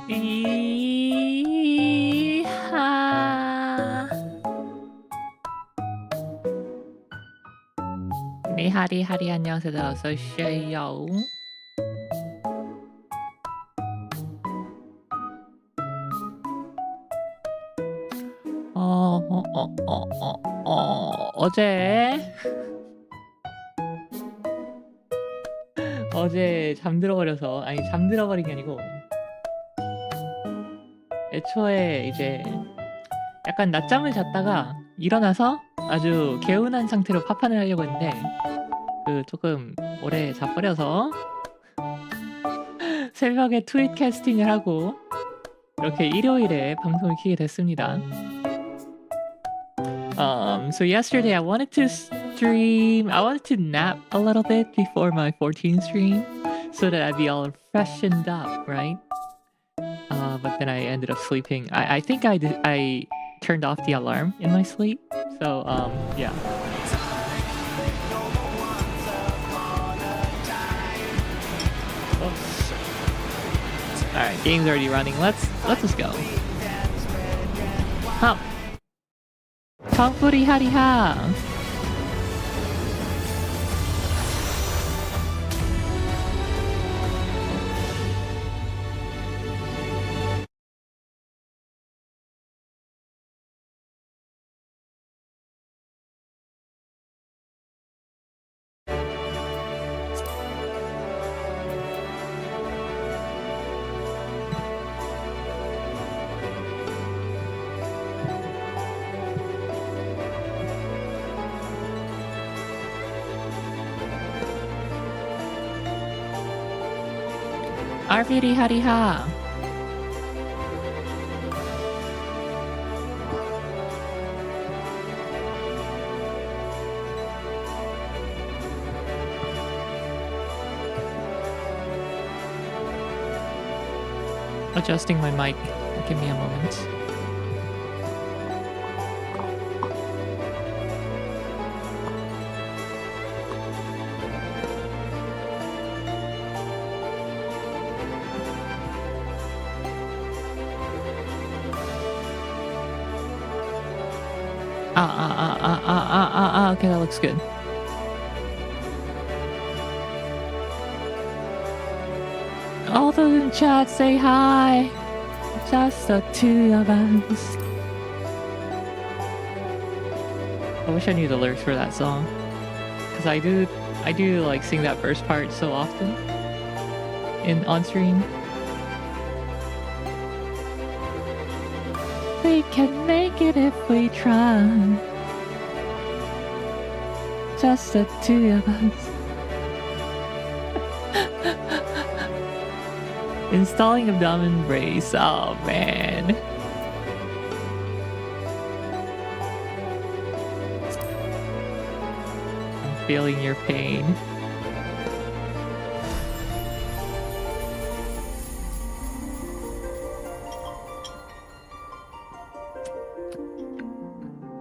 이하. 네, 하리 안녕하세요. 어서 오세요. 어제 잠들어 버려서, 아니 잠들어 버린 게 아니고 애초에 이제 약간 낮잠을 잤다가 일어나서 아주 개운한 상태로 파판을 하려고 했는데 조금 오래 자버려서 새벽에 트윗 캐스팅을 하고 이렇게 일요일에 방송을 켜게 됐습니다. So yesterday I wanted to nap a little bit before my 14th stream so that I'd be all freshened up, right? But then I ended up sleeping. I think I turned off the alarm in my sleep. So yeah. Oops. All right, game's already running. Let's just go. Hop. 텅뿌리 하리하. RB리 하리하. Adjusting my mic. Give me a moment. Okay, that looks good. All those in chat say hi. Just the two of us. I wish I knew the lyrics for that song, because I do like sing that first part so often on stream. We can make it if we try. Just the two of us. Installing abdomen brace. Oh man. I'm feeling your pain.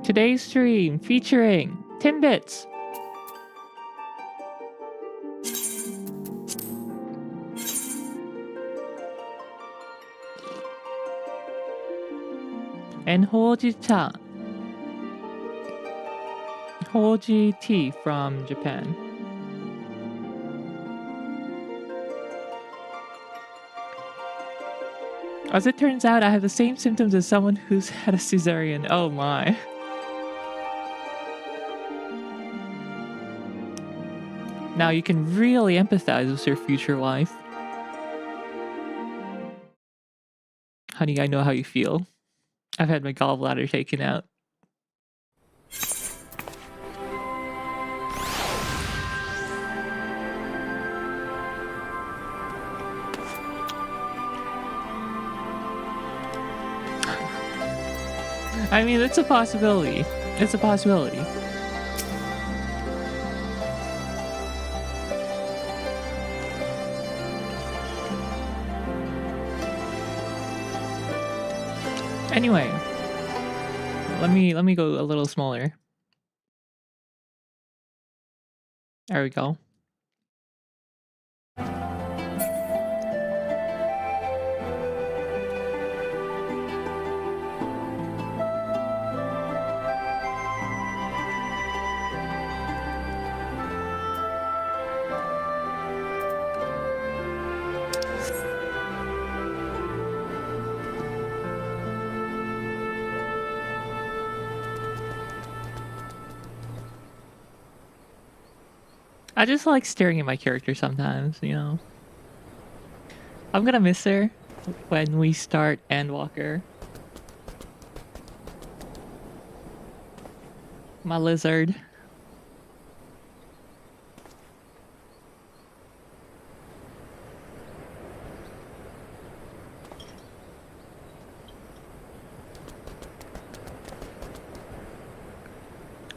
Today's stream featuring Timbits. And Hojicha. Hoji tea from Japan. As it turns out, I have the same symptoms as someone who's had a cesarean. Oh my. Now you can really empathize with your future wife. Honey, I know how you feel. I've had my gallbladder taken out. I mean, it's a possibility. It's a possibility. Anyway, let me go a little smaller. There we go. I just like staring at my character sometimes, you know. I'm gonna miss her when we start Endwalker. My lizard.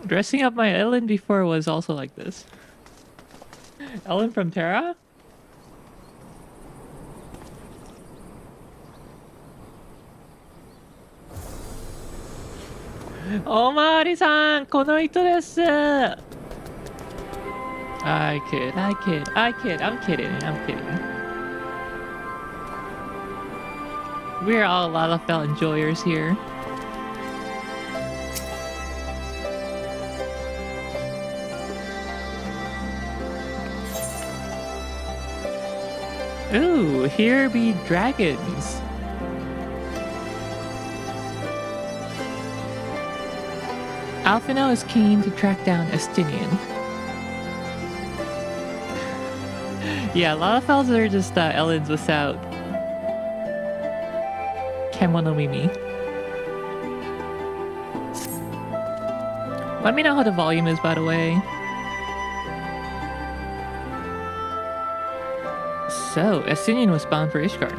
Dressing up my Ellen before was also like this. Ellen from Terra? Omari-san, この人です。I kid. I'm kidding. We're all Lalafell enjoyers here. Ooh, here be dragons. Alphino is keen to track down Estinian. Yeah, Lalafells are just Ellens without Kemono Mimi. Let me know how the volume is, by the way. So, Estinian was bound for Ishgard.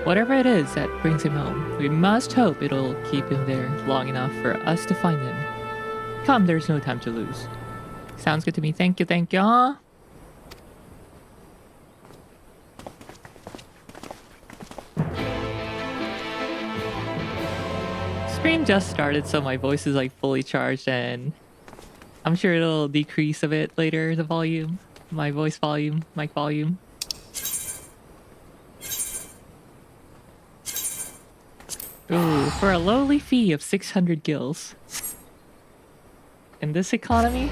Whatever it is that brings him home, we must hope it'll keep him there long enough for us to find him. Come, there's no time to lose. Sounds good to me. Thank you. Stream just started, so my voice is like fully charged, and I'm sure it'll decrease a bit later, the volume. My voice volume, mic volume. Ooh, for a lowly fee of 600 gills. In this economy?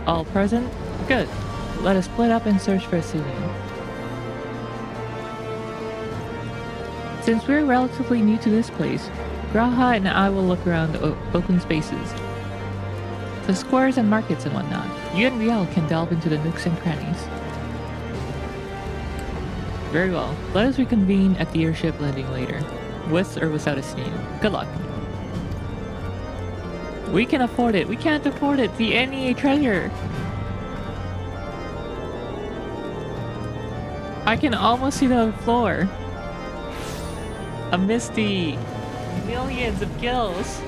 All present? Good. Let us split up and search for Estinian. Since we're relatively new to this place, Graha and I will look around the open spaces. The squares and markets and whatnot. You and Riel can delve into the nooks and crannies. Very well. Let us reconvene at the airship landing later. With or without Estinian. Good luck. We can afford it. We can't afford it. The NEA treasure. I can almost see the floor. Amidst the millions of gills.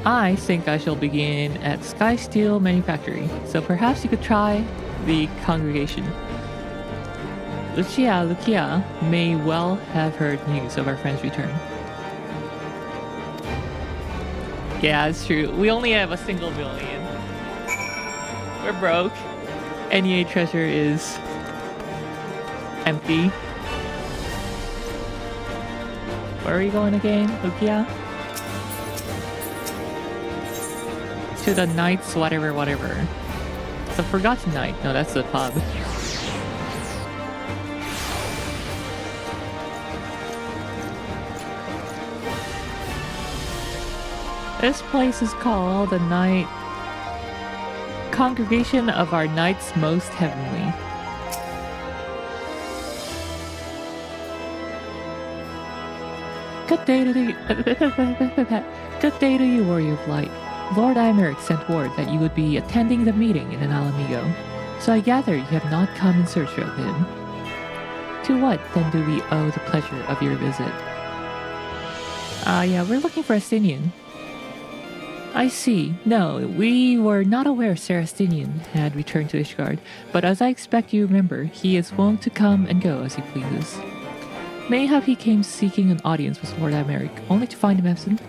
I think I shall begin at Sky Steel Manufactory, so perhaps you could try the congregation. Lucia may well have heard news of our friend's return. Yeah, it's true. We only have a single million. We're broke. NEA treasure is empty. Where are we going again, Lucia? To the Knights whatever. The Forgotten Knight. No, that's the pub. This place is called the Congregation of our Knights Most Heavenly. Good day to you, Warrior of Light. Lord Imeric sent word that you would be attending the meeting in an Alamigo, so I gather you have not come in search of him. To what, then, do we owe the pleasure of your visit? Yeah, we're looking for Estinian. I see. No, we were not aware Sarastinian had returned to Ishgard, but as I expect you remember, he is wont to come and go as he pleases. Mayhap he came seeking an audience with Lord Imeric, only to find him absent.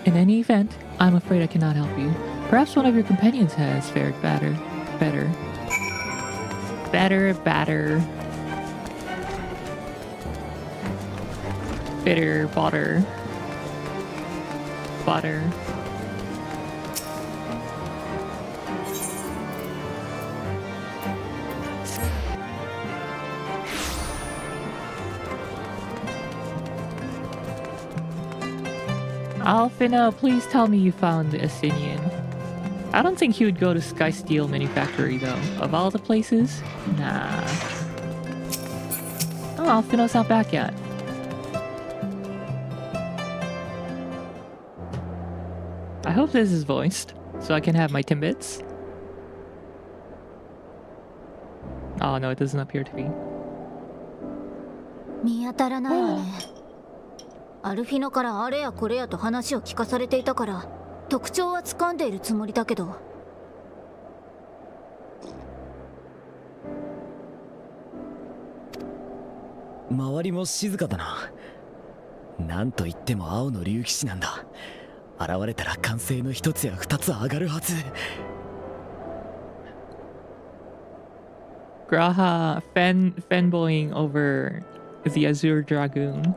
In any event, I'm afraid I cannot help you. Perhaps one of your companions has fared better. better. Better, batter. Bitter, butter. Butter. Alfino, please tell me you found the Asinian. I don't think he would go to Sky Steel Manufactory though. Of all the places? Nah. Oh, Alfino's not back yet. I hope this is voiced, so I can have my Timbits. Oh no, it doesn't appear to be. 見当たらないわね。アルフィノからあれやこれやと話を聞かされていたから特徴は掴んでいるつもりだけど。周りも静かだな。なんといっても青の竜騎士なんだ。現れたら歓声の一つや二つ上がるはず。Graha fanboying over the Azure Dragoon.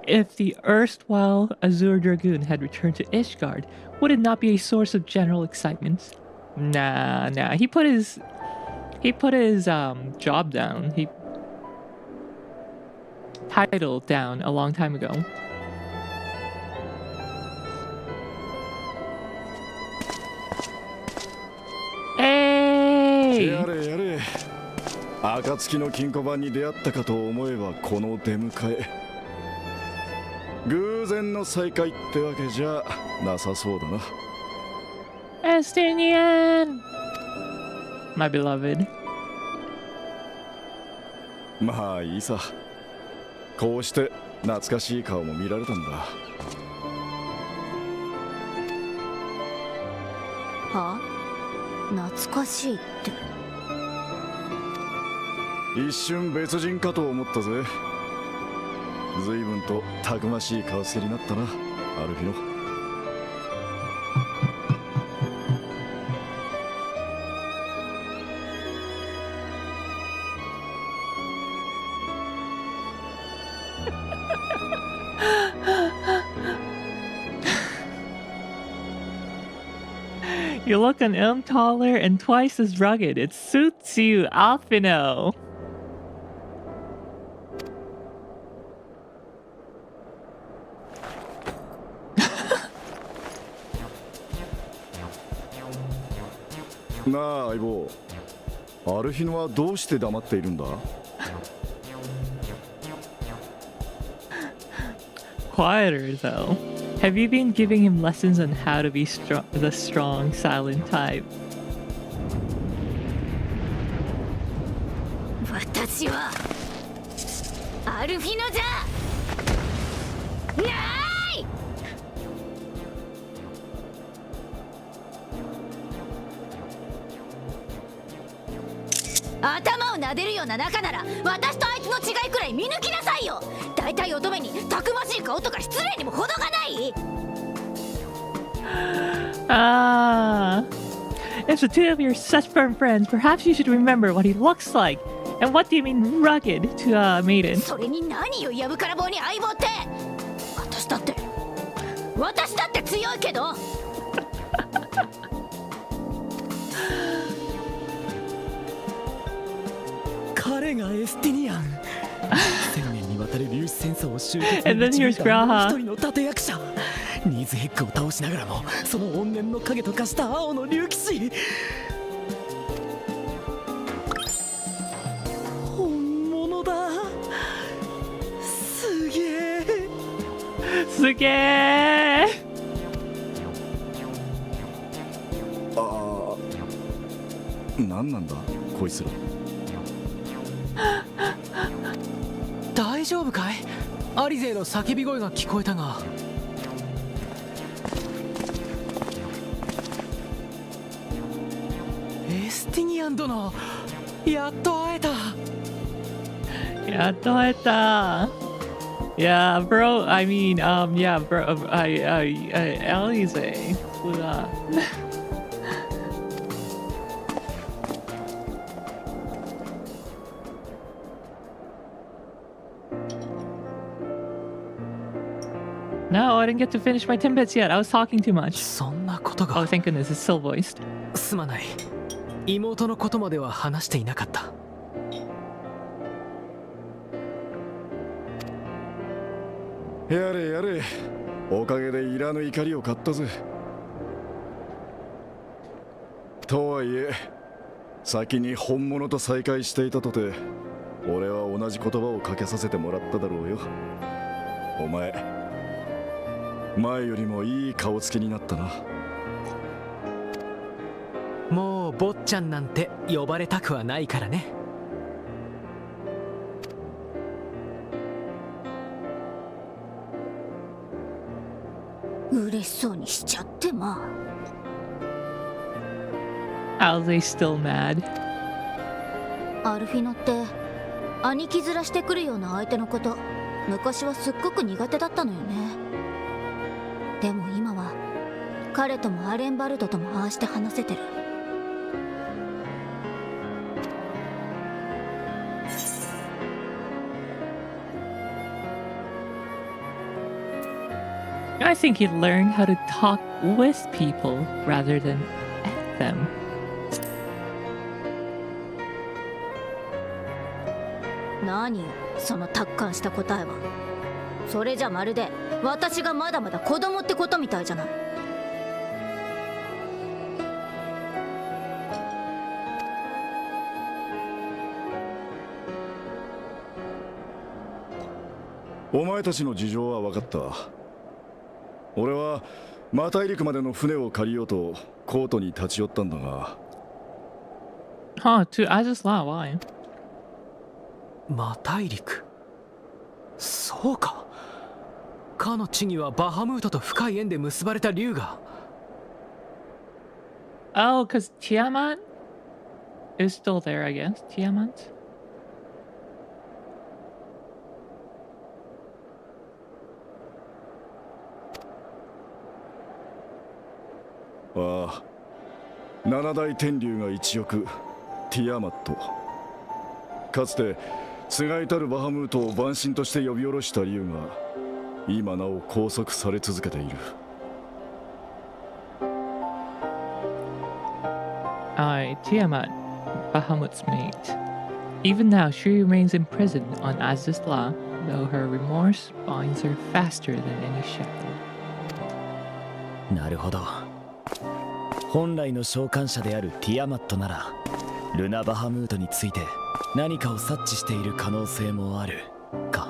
If the erstwhile Azure Dragoon had returned to Ishgard, would it not be a source of general excitement? Nah. He put his job down. He title down a long time ago. Hey! やれやれ。暁の金庫番に出会ったかと思えばこの出迎え。偶然の再会ってわけじゃなさそうだな。Estinian! My beloved. まあいいさ。こうして懐かしい顔も見られたんだ。は？懐かしいって。一瞬別人かと思ったぜ。随分とたくましい顔つきになったな、アルフィノ。You look an inch taller and twice as rugged. It suits you, Alfino.なあ相棒、アルフィノはどうして黙っているんだ？ Quieter though. Have you been giving him lessons on how to be the strong, silent type? 私はアルフィノじゃない。頭を撫でるような仲なら私とあいつの違いくらい見抜きなさいよ。大体乙女にたくましい顔とか失礼にも程がない。If the two of you are such firm friends, perhaps you should remember what he looks like. And what do you mean rugged to a maiden? それに何よ、やぶから棒に相棒って。私だって強いけど。彼がエスティニアン。1000年にわたる粒子戦争を終結 And then に here's 導いた Graha. 一人の立役者。ニーズヘッグを倒しながらもその怨念の影と化した青の竜騎士。本物だ。すげえ。すげえ。何なんだこいつら。大丈夫かい？アリゼの叫び声が聞こえたが。エスティニアン殿、やっと会えた。やっと会えた。Yeah, bro. I mean, yeah, bro. Eorzea flew up. No, I didn't get to finish my Timbits yet. I was talking too much. そんなこと Oh, が thank goodness, it's still voiced. すまない。妹のことまでは話していなかった。やれやれ、おかげでいらぬ怒りを買ったぜ。とはいえ、先に本物と再会していたとて、俺は同じ言葉をかけさせてもらっただろうよ。お前、前よりもいい顔つきになったな。もう坊ちゃんなんて呼ばれたくはないからね。嬉しそうにしちゃってまHow's they still mad? あ。アルフィノって兄貴面してくるような相手のこと昔はすっごく苦手だったのよね。でも今は彼ともアレンバルドともああして話せてる。I think he'd learn how to talk with people rather than at them. 何よその達観した答えは。それじゃまるで私がまだまだ子供ってことみたいじゃない。お前たちの事情は分かった。俺はマ大陸までの船を借りようとコートに立ち寄ったんだが。Huh, to Azizla, why? マ大陸。そうか。かの地にはバハムートと深い縁で結ばれた竜が。Oh, because Tiamat is still there, I guess. Tiamat? ああ、七大天竜が一翼、ティアマット。かつて菅井たるバハムートを蛮神として呼び下ろした竜が今なお拘束され続けている。Tiamat, Bahamut's mate. Even now, she remains imprisoned on Azizla, though her remorse binds her faster than any shackle. なるほど。本来の召喚者であるティアマットならルナ・バハムートについて何かを察知している可能性もあるか。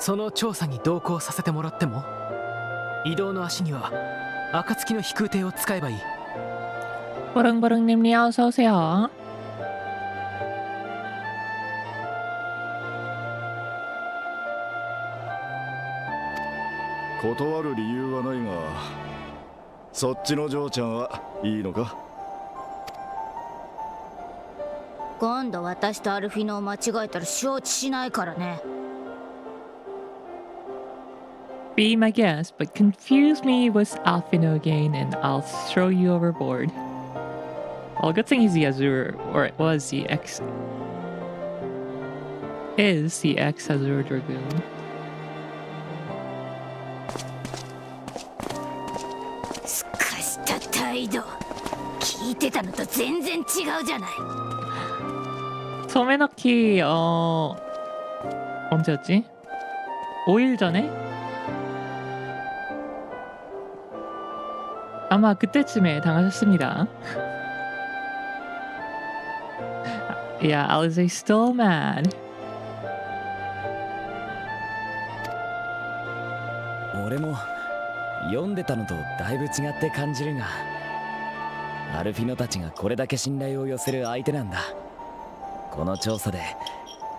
その調査に同行させてもらっても。移動の足には暁の飛空艇を使えばいい。보릉보릉님님 어서 오세요. 断る理由はないが、そっちの嬢ちゃんはいいのか？今度私とアルフィノを間違えたら承知しないからね。Be my guest, but confuse me with Alfino again and I'll throw you overboard. Well, good thing he's the Azure, or it was the X. Is the X Azure Dragoon. すかした態度聞いてたのと全然違うじゃない。 소매 넣기 언제였지? 5일 전에? 아마 그때쯤에 당하셨습니다. Yeah, Alize still mad. 俺も読んでたのとだいぶ違って感じるが、アルフィノたちがこれだけ信頼を寄せる相手なんだ。この調査で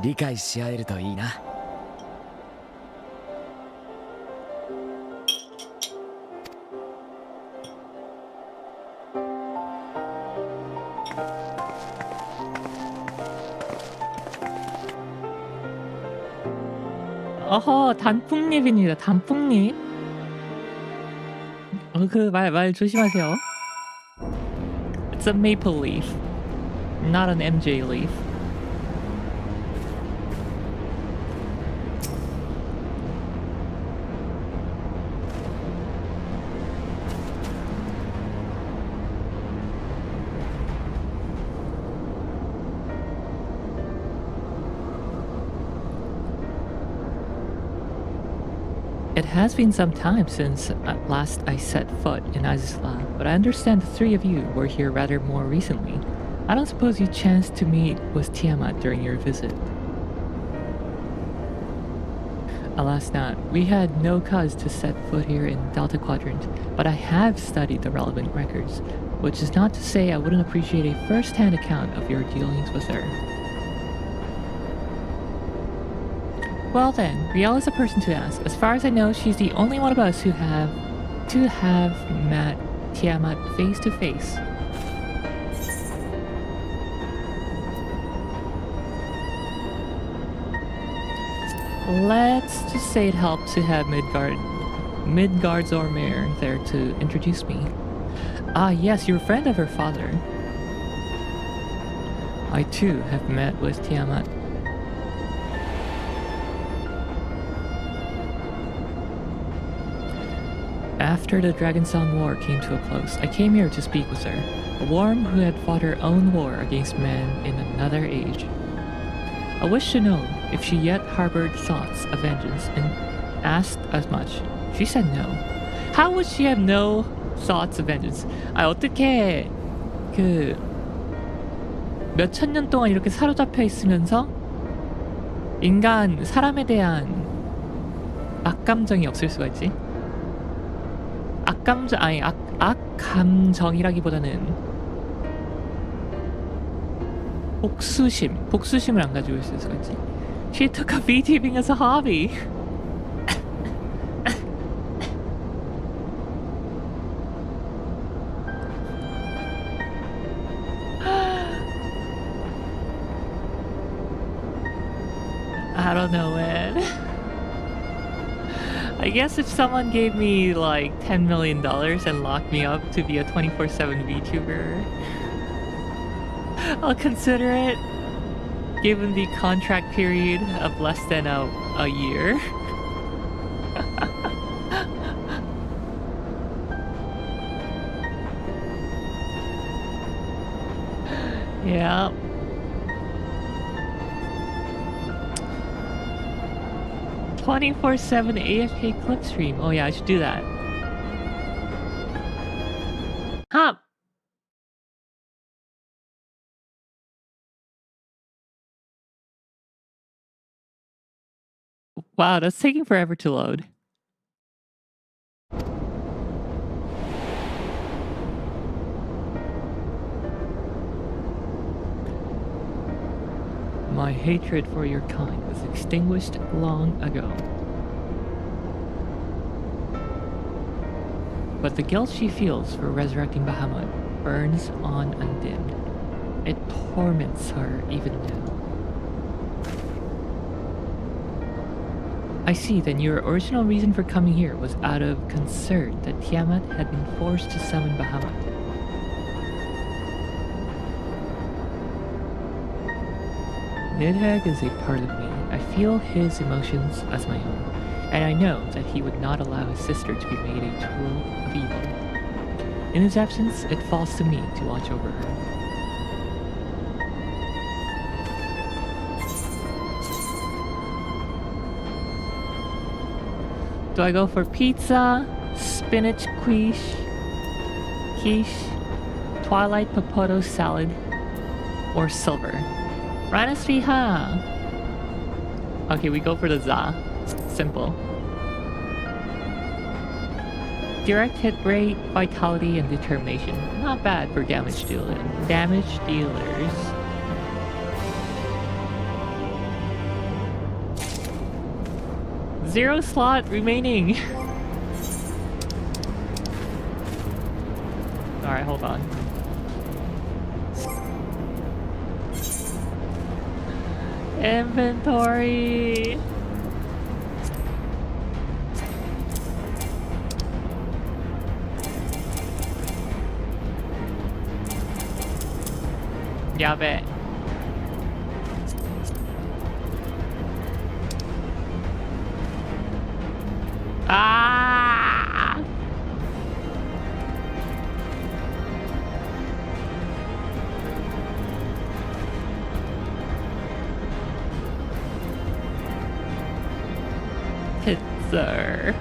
理解し合えるといいな。어허, 단풍잎입니다. 단풍잎. 그 말 조심하세요. It's a maple leaf, not an MJ leaf. It has been some time since at last I set foot in Azizla, but I understand the three of you were here rather more recently. I don't suppose you chanced to meet with Tiamat during your visit. Alas not. We had no cause to set foot here in Delta Quadrant, but I have studied the relevant records, which is not to say I wouldn't appreciate a first-hand account of your dealings with her. Well then, Riel is a person to ask. As far as I know, she's the only one of us who have met Tiamat face to face. Let's just say it helped to have Midgard's Ormare there to introduce me. Ah yes, you're a friend of her father. I too have met with Tiamat. After the Dragonsong War came to a close, I came here to speak with her, a worm who had fought her own war against men in another age. I wished to know if she yet harbored thoughts of vengeance and asked as much. She said no. How would she have no thoughts of vengeance? 아, 어떻게 몇천 년 동안 이렇게 사로잡혀 있으면서 사람에 대한 악감정이 없을 수가 있지? 악감정이라기보다는 복수심을 안 가지고 있을 수가 있지. She took up VTubing as a hobby. I don't know, man. I guess if someone gave me like $10 million and locked me up to be a 24/7 VTuber, I'll consider it, given the contract period of less than a year. Yeah. "24/7 AFK clip stream." Oh yeah, I should do that. Huh. Wow, that's taking forever to load. My hatred for your kind was extinguished long ago. But the guilt she feels for resurrecting Bahamut burns on undimmed. It torments her even now. I see, then your original reason for coming here was out of concern that Tiamat had been forced to summon Bahamut. Nidhogg is a part of me. I feel his emotions as my own, and I know that he would not allow his sister to be made a tool of evil. In his absence, it falls to me to watch over her. Do I go for pizza, spinach quiche, twilight popoto salad, or silver? Ranasriha! Okay, we go for the za. Simple. Direct hit rate, vitality, and determination. Not bad for damage dealers. Zero slot remaining. Alright, hold on. Inventory. Yabe. Ah! Pizza.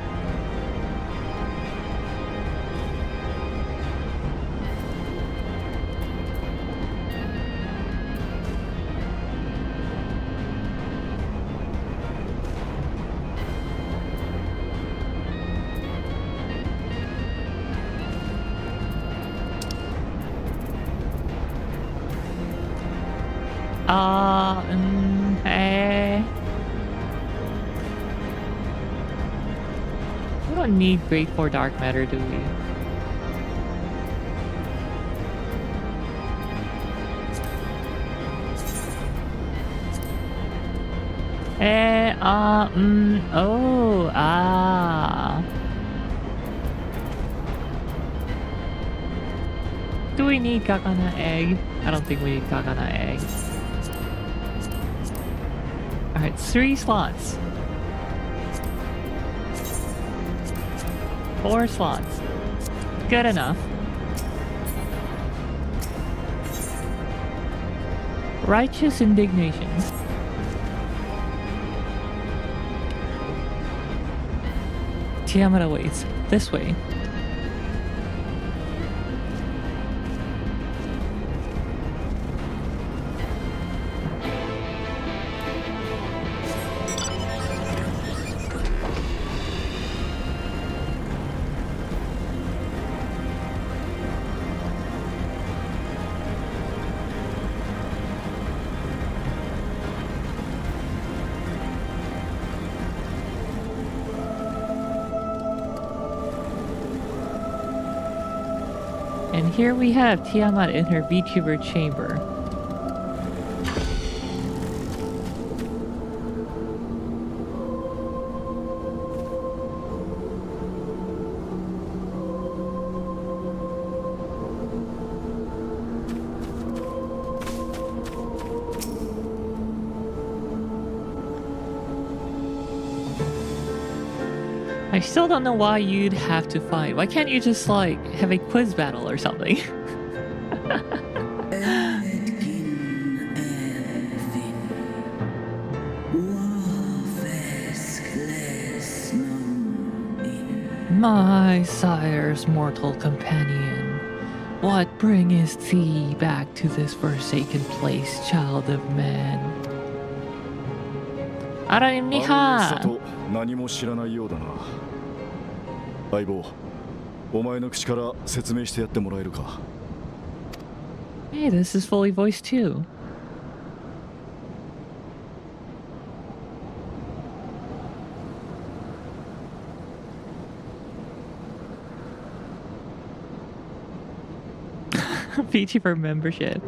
Hey. We don't need Grade 4 Dark Matter, do we? Oh, Do we need Kakana egg? I don't think we need Kakana egg. Alright, 3 slots. 4 slots. Good enough. Righteous indignation. Tiamata waits. This way. And here we have Tiamat in her VTuber chamber. I still don't know why you'd have to fight. Why can't you just, like, have a quiz battle or something? My sire's mortal companion, what bringeth thee back to this forsaken place, child of man? 아라님 니하! 何も知らないようだな。相棒、お前の口から説明してやってもらえるか。Hey, this is fully voiced too. VTuber membership.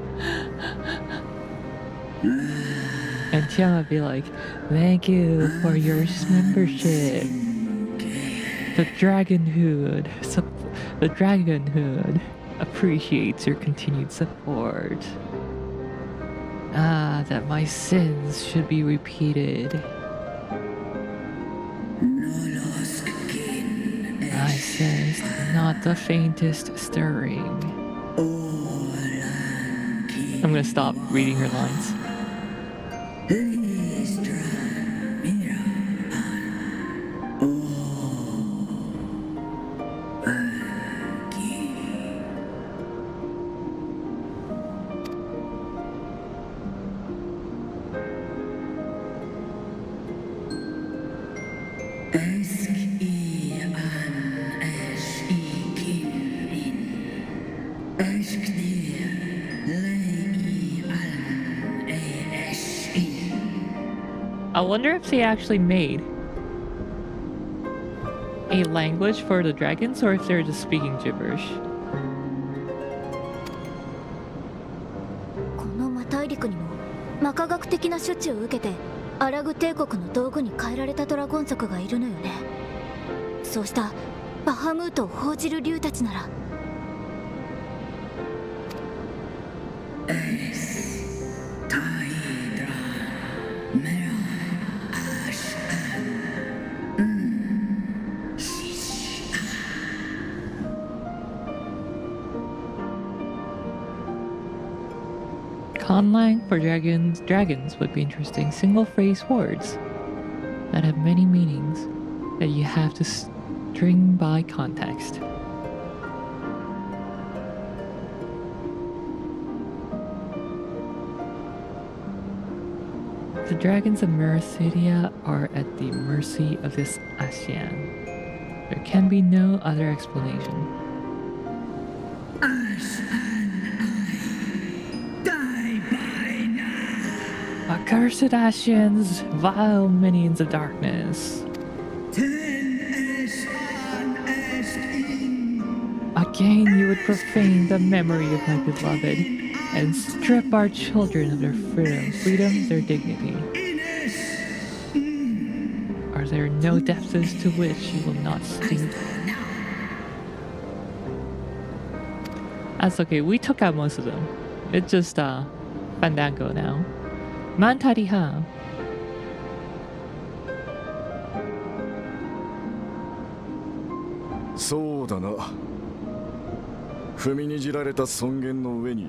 And Tiama would be like, thank you for your membership. The Dragonhood appreciates your continued support. Ah, that my sins should be repeated. I sensed not the faintest stirring. I'm gonna stop reading her lines. I wonder if they actually made a language for the dragons or if they're just speaking gibberish. この魔大陸にも魔科学的な処置を受けてアラグ帝国の道具に変えられたドラゴン族がいるのよね。そうしたバハムートを報じる竜たちなら。Conlang for dragons would be interesting. Single phrase words that have many meanings that you have to string by context. The dragons of Eorzea are at the mercy of this ASEAN. There can be no other explanation. Accursed Ascians, vile minions of darkness. Again you would profane the memory of my beloved and strip our children of their freedom, their dignity. Are there no depths to which you will not stoop? That's okay, we took out most of them. It's just Fandango now. Mantariha.そうだな。踏みにじられた尊厳の上に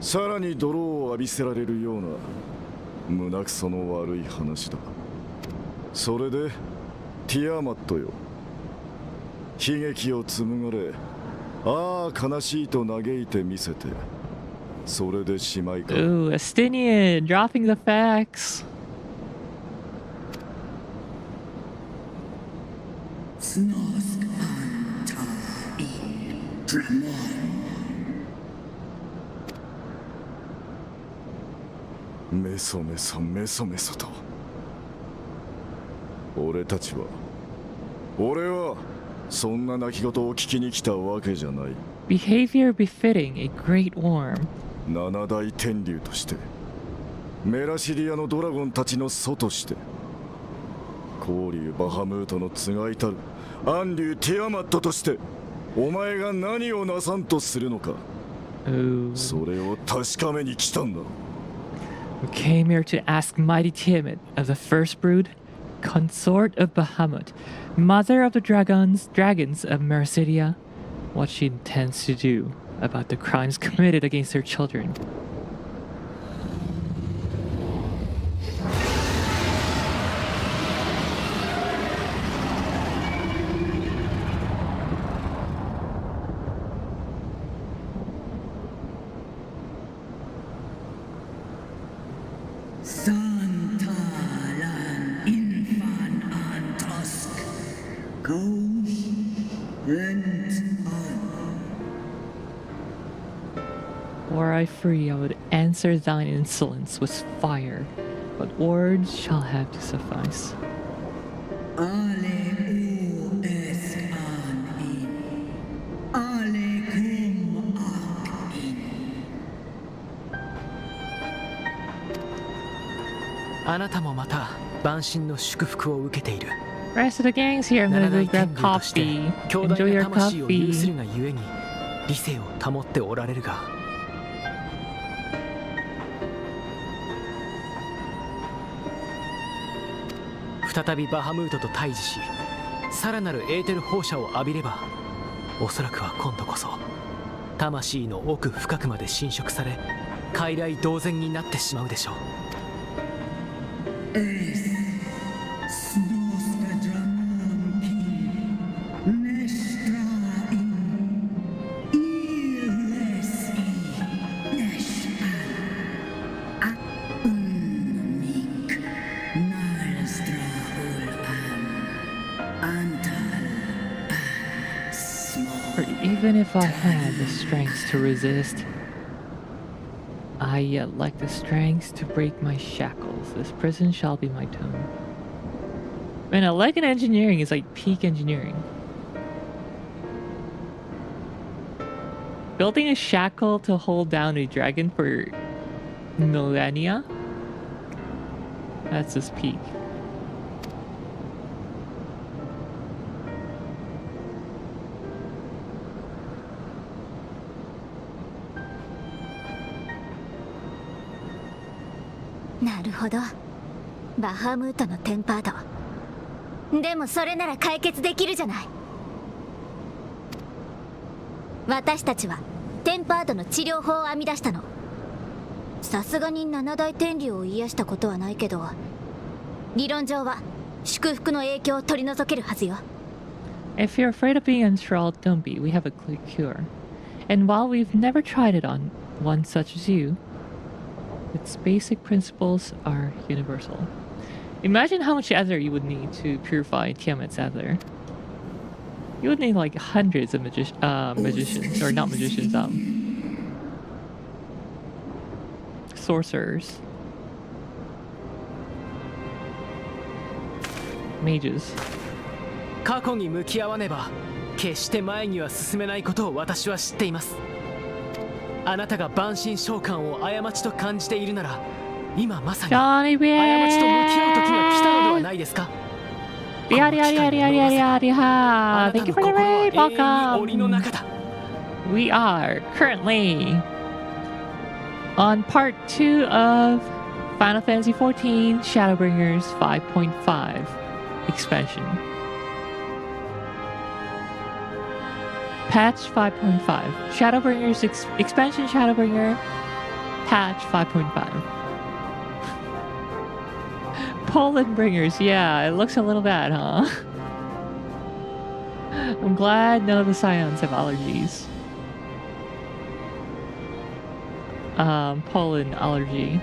さらに泥を浴びせられるような胸くその悪い話だ。それでティアマットよ、悲劇を紡がれ、ああ悲しいと嘆いてみせて、それでしまいか。Ooh, Astinian dropping the facts. Meso mesoと。俺たちは、俺はそんな泣き言を聞きに来たわけじゃない。Behavior befitting a great worm. 七大天竜として、メラシリアのドラゴンたちの祖として、光竜バハムートのつがいたる暗竜ティアマットとして、お前が何をなさんとするのか。それを確かめに来たんだ。We came here to ask mighty Tiamat of the first brood, consort of Bahamut, mother of the dragons of Mercidia, what she intends to do about the crimes committed against her children. Were I free, I would answer thine insolence with fire, but words shall have to suffice. Rest of the gang's here. I'm gonna go grab coffee. Enjoy your coffee. 再びバハムートと対峙し、さらなるエーテル放射を浴びれば、おそらくは今度こそ魂の奥深くまで侵食され、傀儡同然になってしまうでしょう。Even if I had the strength to resist, I yet lack the strength to break my shackles. This prison shall be my tomb. Man, elegant engineering is like peak engineering. Building a shackle to hold down a dragon for millennia? That's just peak. Naruhodo. バハムートのテンパード。でもそれなら解決できるじゃない。私たちはテンパードの治療法を編み出したの。さすがに七大天竜を癒したことはないけど、理論上は祝福の影響を取り除けるはずよ。If you're afraid of being enthralled, don't be. We have a clear cure. And while we've never tried it on one such as you, its basic principles are universal. Imagine how much ether you would need to purify Tiamat's ether. You would need like hundreds of magicians, or not magicians, sorcerers. mages. 過去に向き合わねば決して前には進めないことを私は知っています。あなたが万神召喚を過ちと感じているなら今まさに過 Johnny ちと向き合う時が来たのではないですか。 Yada yada yada yada yada yada. あなた Thank you の for the 心は raid. 永遠に檻の Welcome. 中だ。 We are currently on part 2 of Final Fantasy XIV Shadowbringers 5.5 expansion. Patch 5.5. Shadowbringers expansion Shadowbringer patch 5.5. Poland Bringers, yeah, it looks a little bad, huh? I'm glad none of the scions have allergies. Pollen allergy.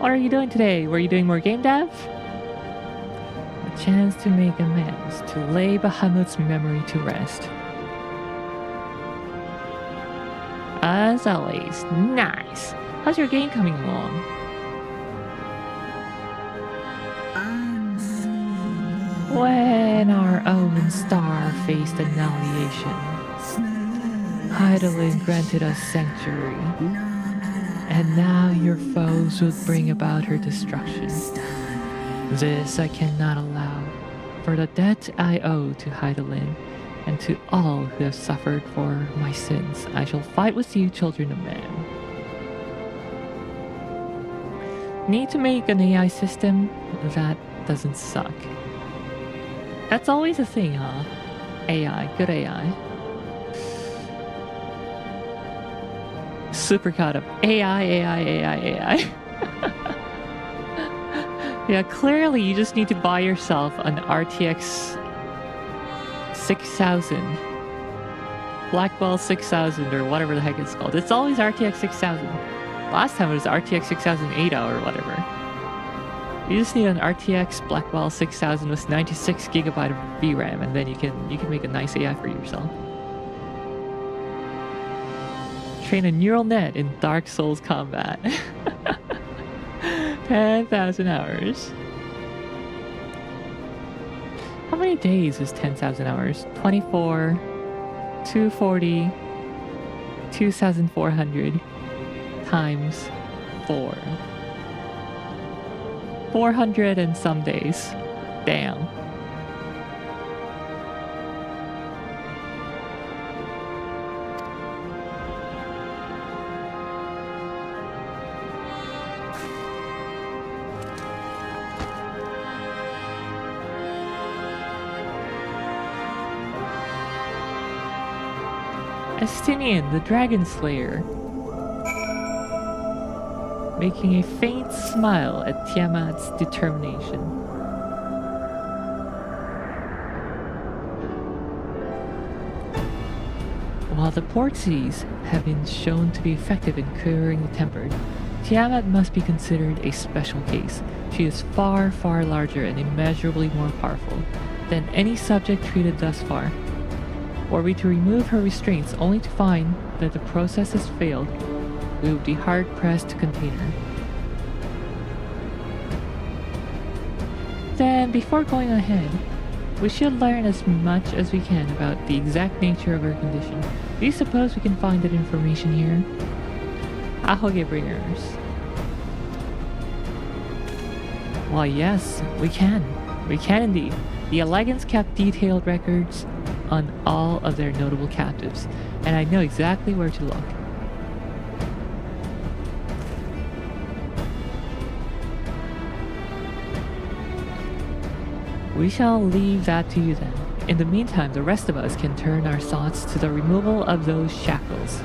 What are you doing today? Were you doing more game dev? A chance to make amends, to lay Bahamut's memory to rest. As always, nice. How's your game coming along? When our own star faced annihilation, Heidelin granted us sanctuary. And now your foes will bring about her destruction. This I cannot allow, for the debt I owe to Heidelin, and to all who have suffered for my sins, I shall fight with you, children of man. Need to make an AI system that doesn't suck. That's always a thing, huh? AI, good AI. Super caught up. AI. Yeah, clearly you just need to buy yourself an RTX 6000. Blackwell 6000 or whatever the heck it's called. It's always RTX 6000. Last time it was RTX 6008 or whatever. You just need an RTX Blackwell 6000 with 96GB of VRAM, and then you can make a nice AI for yourself. Train a neural net in Dark Souls combat. 10,000 hours. How many days is 10,000 hours? 24, 240, 2,400 times 4. 400 and some days. Damn. Estinian, the Dragon Slayer, making a faint smile at Tiamat's determination. While the Portsies have been shown to be effective in curing the tempered, Tiamat must be considered a special case. She is far, far larger and immeasurably more powerful than any subject treated thus far. Were we to remove her restraints only to find that the process has failed, we would be hard-pressed to contain her. Then, before going ahead, we should learn as much as we can about the exact nature of her condition. Do you suppose we can find that information here? Ahoge Bringers. Why yes, we can. We can indeed. The Elegans kept detailed records on all of their notable captives, and I know exactly where to look. We shall leave that to you then. In the meantime, the rest of us can turn our thoughts to the removal of those shackles.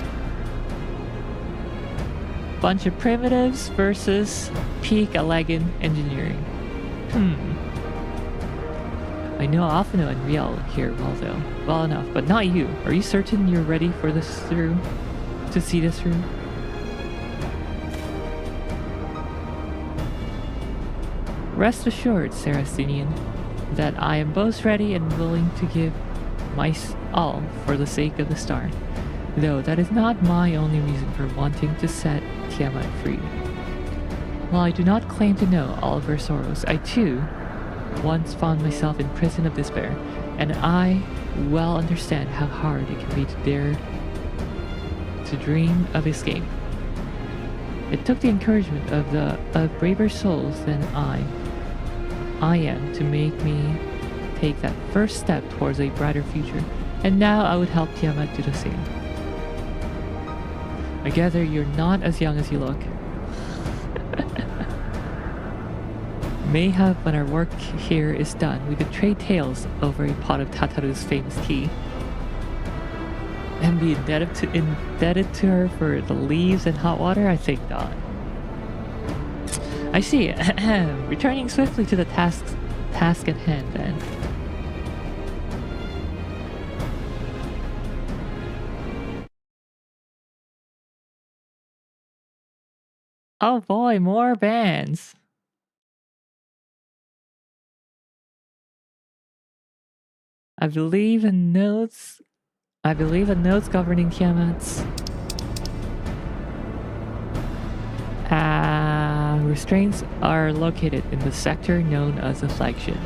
Bunch of primitives versus peak Elegan engineering. I know Alphino and Riel here well enough, but not you. Are you certain you're ready for this through? To see this through? Rest assured, Saracenian. that I am both ready and willing to give my all for the sake of the star, though that is not my only reason for wanting to set Tiamat free. While I do not claim to know all of her sorrows, I too once found myself in prison of despair, and I well understand how hard it can be to dare to dream of escape. It took the encouragement of braver souls than I am to make me take that first step towards a brighter future, and now I would help Tiamat do the same. I gather you're not as young as you look. Mayhap when our work here is done, we could trade tales over a pot of Tataru's famous tea, and be indebted to her for the leaves and hot water? I think not. I see. Returning swiftly to the task at hand, then. Oh boy, more bands. I believe in notes governing Tiamat's restraints are located in the sector known as the flagship.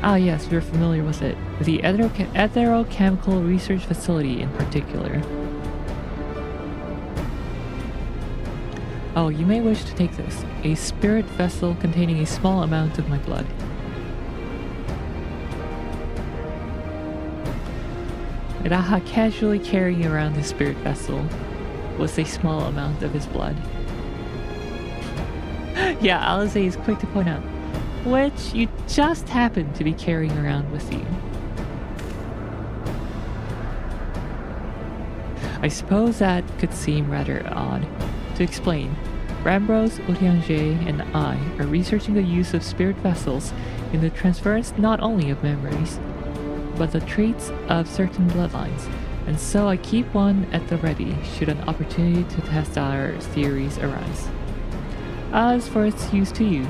Ah yes, we're familiar with it. The Etherochemical Research Facility in particular. Oh, you may wish to take this. A spirit vessel containing a small amount of my blood. Raha casually carrying around his spirit vessel was a small amount of his blood. Yeah, Alize is quick to point out, which you just happen to be carrying around with you. I suppose that could seem rather odd. To explain, Rambros, Eorzea, and I are researching the use of spirit vessels in the transference not only of memories, but the traits of certain bloodlines, and so I keep one at the ready should an opportunity to test our theories arise. As for its use to you,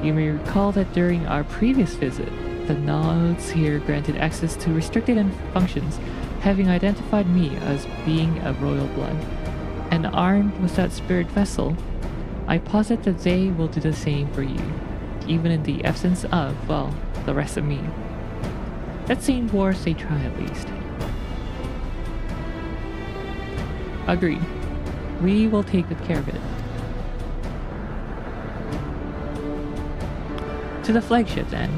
you may recall that during our previous visit, the nodes here granted access to restricted functions, having identified me as being a royal blood, and armed with that spirit vessel, I posit that they will do the same for you, even in the absence of, well, the rest of me. That seemed worth a try at least. Agreed. We will take good care of it. To the flagship then.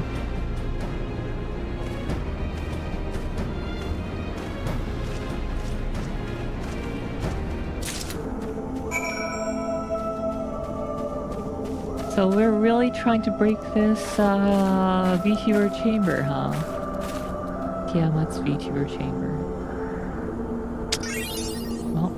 So we're really trying to break this VTuber chamber, huh? Tiamat's VTuber chamber. Well.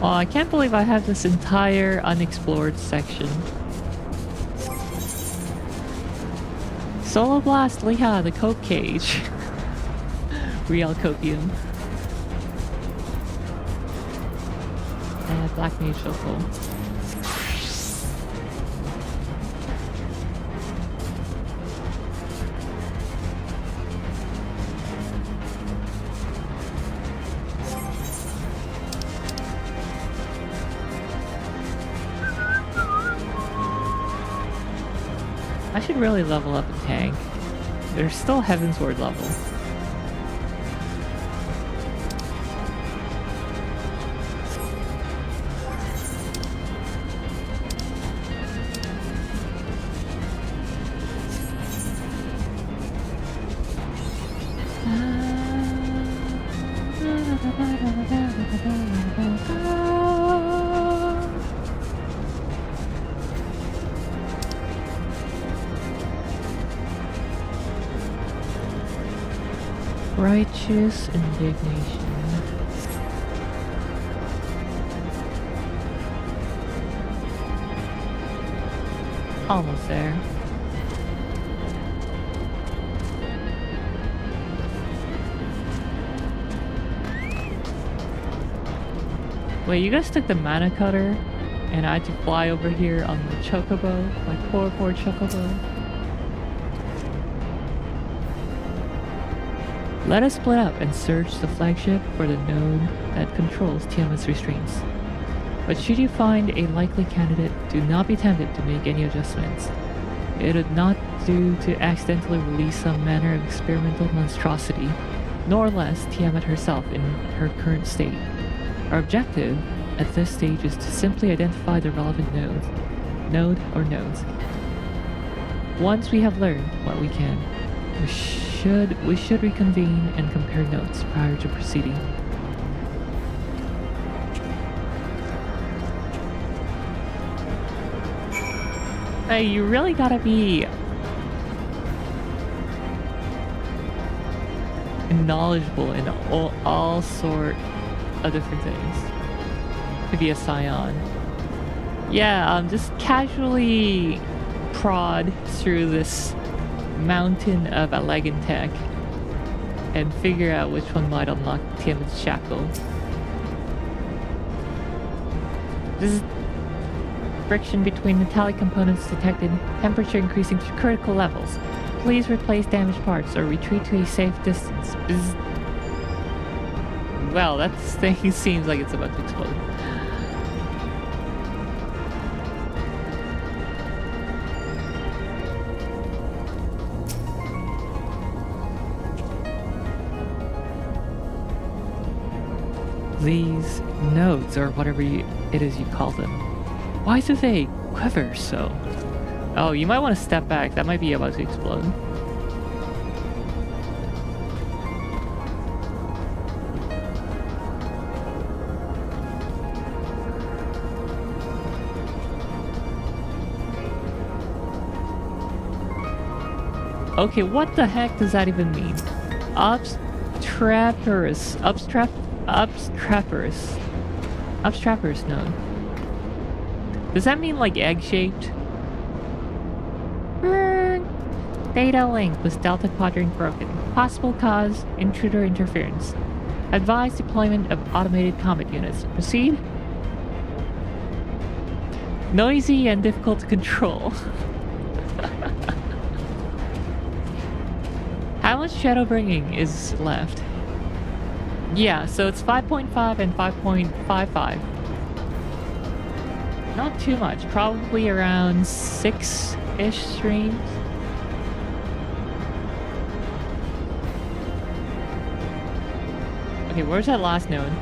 Oh, I can't believe I have this entire unexplored section. Solar Blast Liha, the Coke Cage. Real Copium. And Black Mage Shuffle. I should really level up a tank. There's still Heavensward level. Righteous indignation. Almost there. Wait, you guys took the mana cutter, and I had to fly over here on the chocobo, my poor chocobo. Let us split up and search the flagship for the node that controls Tiamat's restraints. But should you find a likely candidate, do not be tempted to make any adjustments. It would not do to accidentally release some manner of experimental monstrosity, nor less Tiamat herself in her current state. Our objective at this stage is to simply identify the relevant node or nodes. Once we have learned what we can, we should reconvene and compare notes prior to proceeding. Hey, you really gotta be knowledgeable in all sort of different things to be a scion. Yeah, just casually prod through this mountain of Allegan tech and figure out which one might unlock Tiamat's shackle. This is friction between metallic components detected, temperature increasing to critical levels. Please replace damaged parts or retreat to a safe distance. Well, that thing seems like it's about to explode. These nodes, or whatever it is you call them, why do they quiver so? Oh, you might want to step back. That might be about to explode. Okay, what the heck does that even mean? Obstraperous node. Does that mean like egg-shaped? Data link with Delta Quadrant broken. Possible cause, intruder interference. Advised deployment of automated combat units. Proceed? Noisy and difficult to control. How much shadow bringing is left? Yeah, so it's 5.5 and 5.55. Not too much, probably around 6-ish streams. Okay, where's that last node?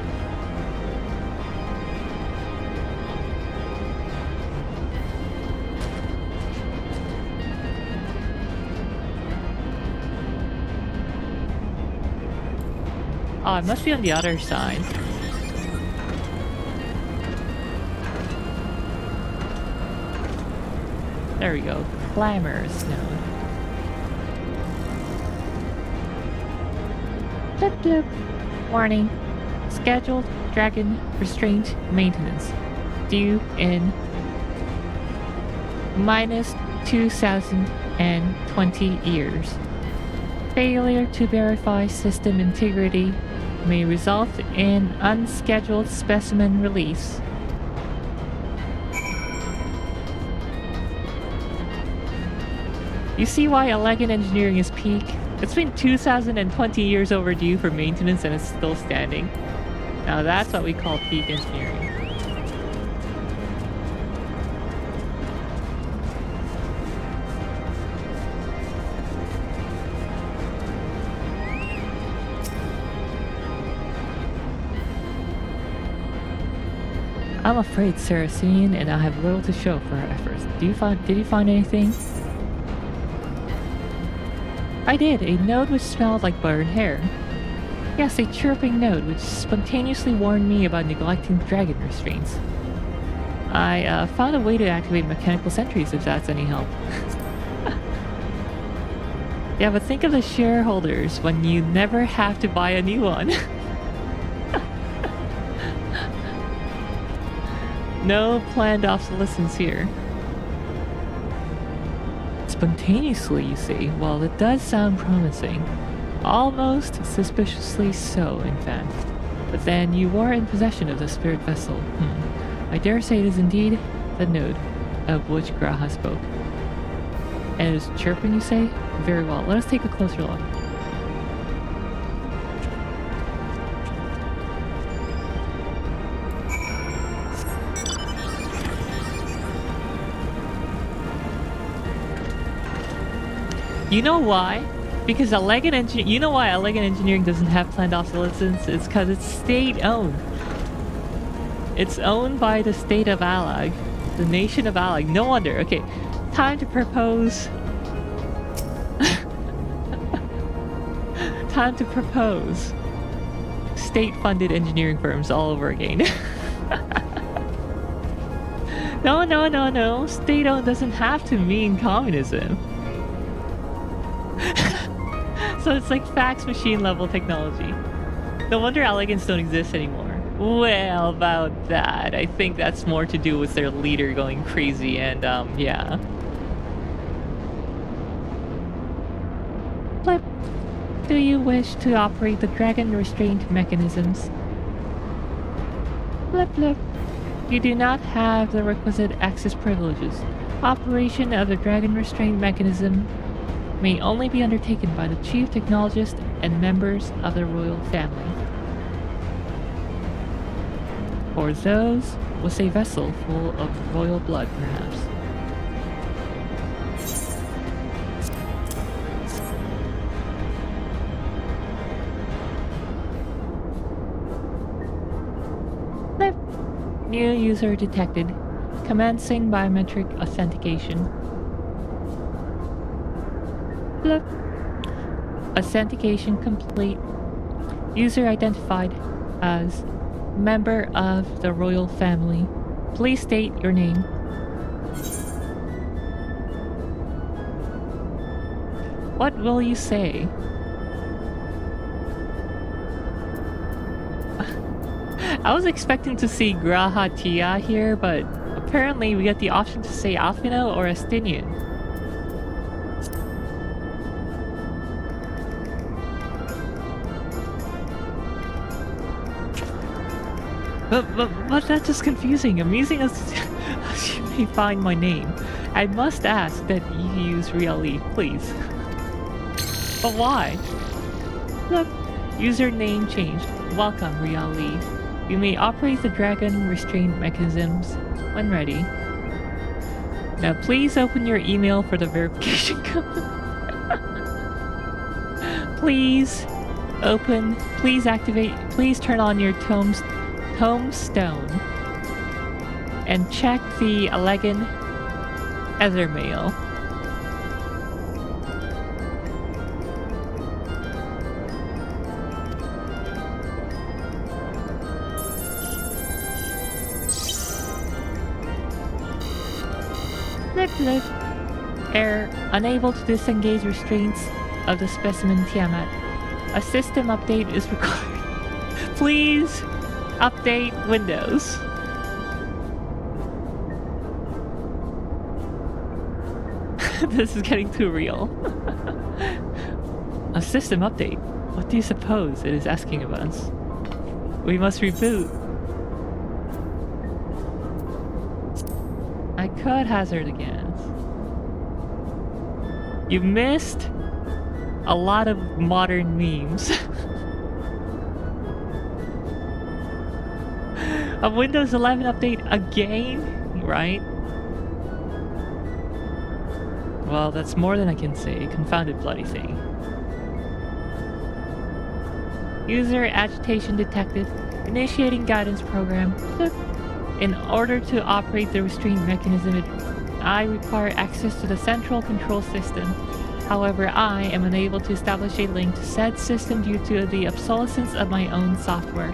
Oh, it must be on the other side. There we go. Clamorous node. Blip blip. Warning. Scheduled dragon restraint maintenance. Due in minus 2020 years. Failure to verify system integrity may result in unscheduled specimen release. You see why Allegan engineering is peak? It's been 2020 years overdue for maintenance and it's still standing. Now that's what we call peak engineering. I'm afraid Saracen and I have little to show for our efforts. Did you find anything? I did, a node which smelled like burned hair. Yes, a chirping node which spontaneously warned me about neglecting dragon restraints. I found a way to activate mechanical sentries if that's any help. Yeah, but think of the shareholders when you never have to buy a new one. No planned obsolescence here. Spontaneously, you see? Well, it does sound promising. Almost suspiciously so, in fact. But then you are in possession of the spirit vessel. I dare say it is indeed the node of which Graha spoke. And it is chirping, you say? Very well. Let us take a closer look. You know why? Because you know why Elegant Engineering doesn't have planned obsolescence? It's because it's state-owned. It's owned by the state of Alag. The nation of Alag. No wonder. Okay, time to propose... time to propose state-funded engineering firms all over again. No. State-owned doesn't have to mean communism. So it's like fax machine level technology. No wonder elegants don't exist anymore. Well, about that, I think that's more to do with their leader going crazy and, yeah. Flip. Do you wish to operate the dragon restraint mechanisms? Flip, flip. You do not have the requisite access privileges. Operation of the dragon restraint mechanism may only be undertaken by the chief technologist and members of the royal family. Or those with a vessel full of royal blood, perhaps. New user detected. Commencing biometric authentication. Look. Authentication complete. User identified as member of the royal family. Please state your name. What will you say? I was expecting to see Graha Tia here, but apparently we get the option to say Alfino or Estinian. But that's just confusing. Amusing as you may find my name. I must ask that you use Riali, please. But why? Look, username changed. Welcome, Riali. You may operate the dragon restraint mechanisms when ready. Now please open your email for the verification code. Please open, please activate, please turn on your tombstone and check the Allegan Ether mail. Error. Unable to disengage restraints of the specimen Tiamat. A system update is required. Please update Windows. This is getting too real. A system update? What do you suppose it is asking of us? We must reboot. I could hazard a guess. You missed a lot of modern memes. A Windows 11 update again, right? Well, that's more than I can say. Confounded bloody thing. User agitation detected. Initiating guidance program. In order to operate the restraint mechanism, I require access to the central control system. However, I am unable to establish a link to said system due to the obsolescence of my own software.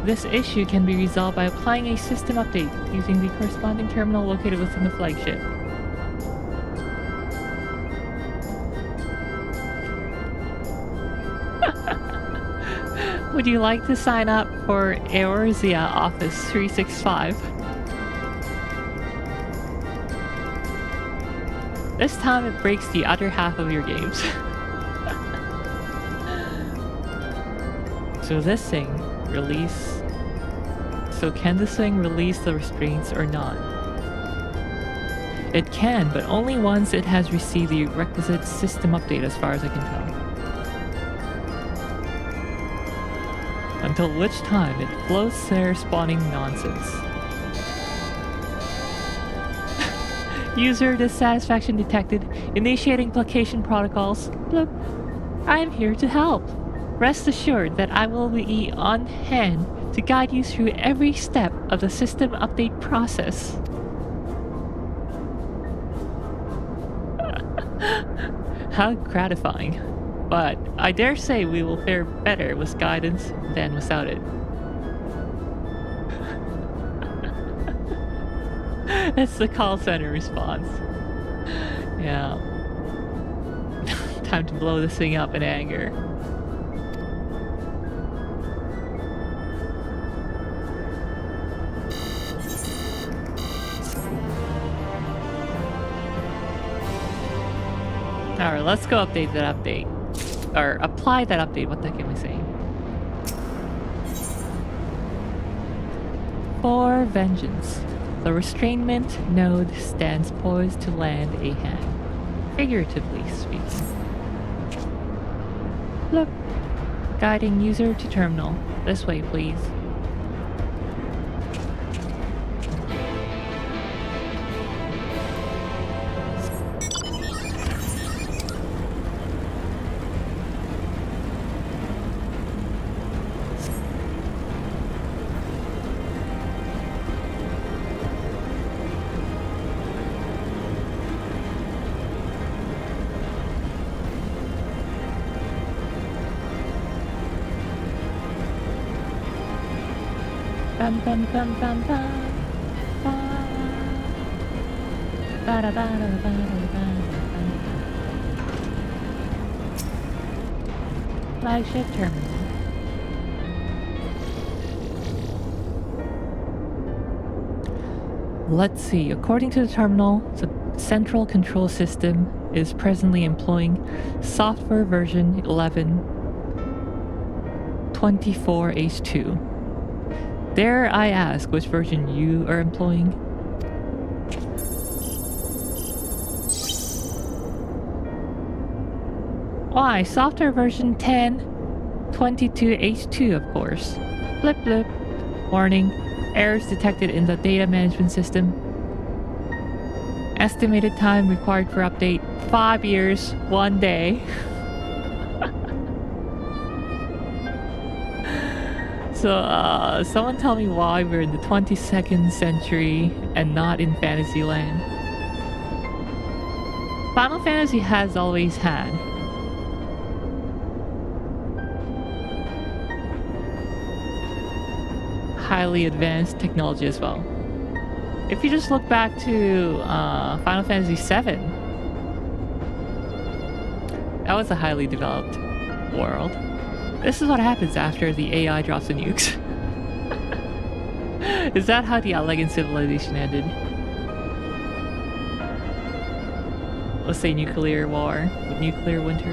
This issue can be resolved by applying a system update using the corresponding terminal located within the flagship. Would you like to sign up for Eorzea Office 365? This time it breaks the other half of your games. So this thing release. So can this thing release the restraints or not? It can, but only once it has received the requisite system update as far as I can tell. Until which time it floats there spawning nonsense. User dissatisfaction detected. Initiating placation protocols. Bloop. I am here to help. Rest assured that I will be on hand to guide you through every step of the system update process. How gratifying. But I dare say we will fare better with guidance than without it. That's the call center response. Yeah. Time to blow this thing up in anger. Alright, let's go update that update. Or apply that update. What the heck am I saying? For vengeance. The restrainment node stands poised to land a hand. Figuratively speaking. Look. Guiding user to terminal. This way, please. Bum bum bum bum bum. Bada bada bada bada. Flagship terminal. Let's see. According to the terminal, the central control system is presently employing software version 11.24H2. Dare I ask which version you are employing? Why, software version 10.22H2, of course. Blip blip. Warning, errors detected in the data management system. Estimated time required for update, 5 years, 1 day. So, someone tell me why we're in the 22nd century and not in Fantasyland. Final Fantasy has always had highly advanced technology as well. If you just look back to Final Fantasy VII, that was a highly developed world. This is what happens after the AI drops the nukes. Is that how the elegant civilization ended? Let's say nuclear war, nuclear winter.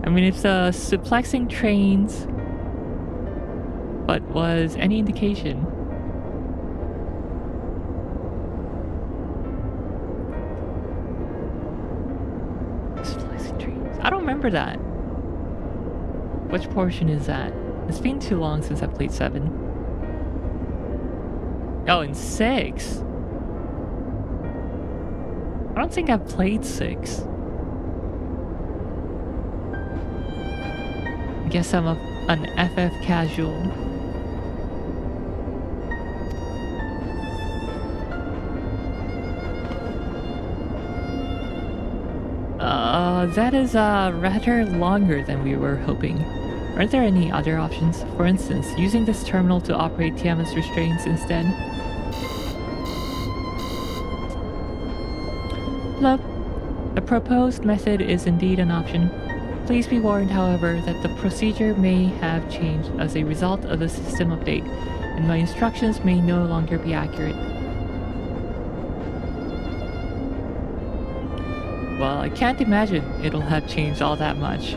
I mean, if the suplexing trains, but was any indication? Suplexing trains. I don't remember that. Which portion is that? It's been too long since I played 7. Oh, and 6. I don't think I've played 6. I guess I'm an FF casual. That is rather longer than we were hoping. Aren't there any other options? For instance, using this terminal to operate TMS restraints instead? Look, the proposed method is indeed an option. Please be warned, however, that the procedure may have changed as a result of the system update, and my instructions may no longer be accurate. Well, I can't imagine it'll have changed all that much.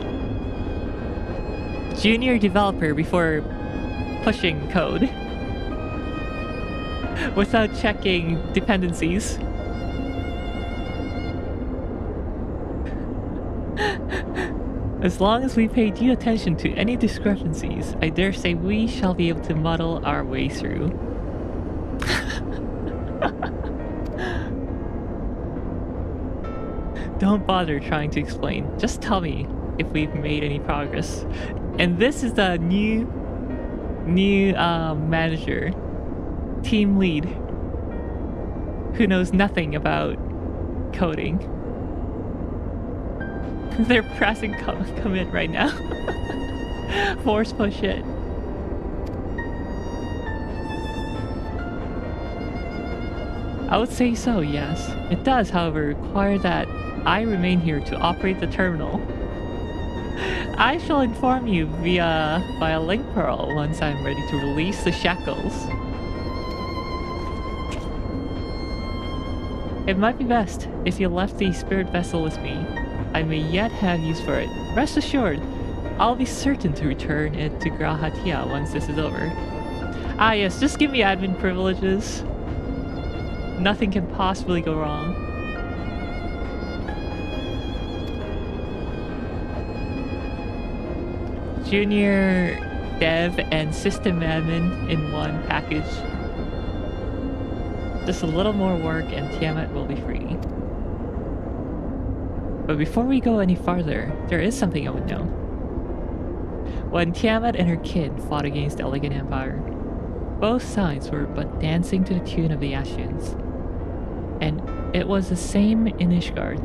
Junior developer before pushing code without checking dependencies. As long as we pay due attention to any discrepancies, I dare say we shall be able to muddle our way through. Don't bother trying to explain. Just tell me if we've made any progress. And this is the new manager, team lead, who knows nothing about coding. They're pressing commit right now. Force push it. I would say so, yes. It does, however, require that I remain here to operate the terminal. I shall inform you via link pearl once I'm ready to release the shackles. It might be best if you left the spirit vessel with me. I may yet have use for it. Rest assured, I'll be certain to return it to Grahatia once this is over. Ah yes, just give me admin privileges. Nothing can possibly go wrong. Junior dev and system admin in one package. Just a little more work and Tiamat will be free. But before we go any farther, there is something I would know. When Tiamat and her kid fought against the Elegant Empire, both sides were but dancing to the tune of the Ashians. And it was the same in Ishgard,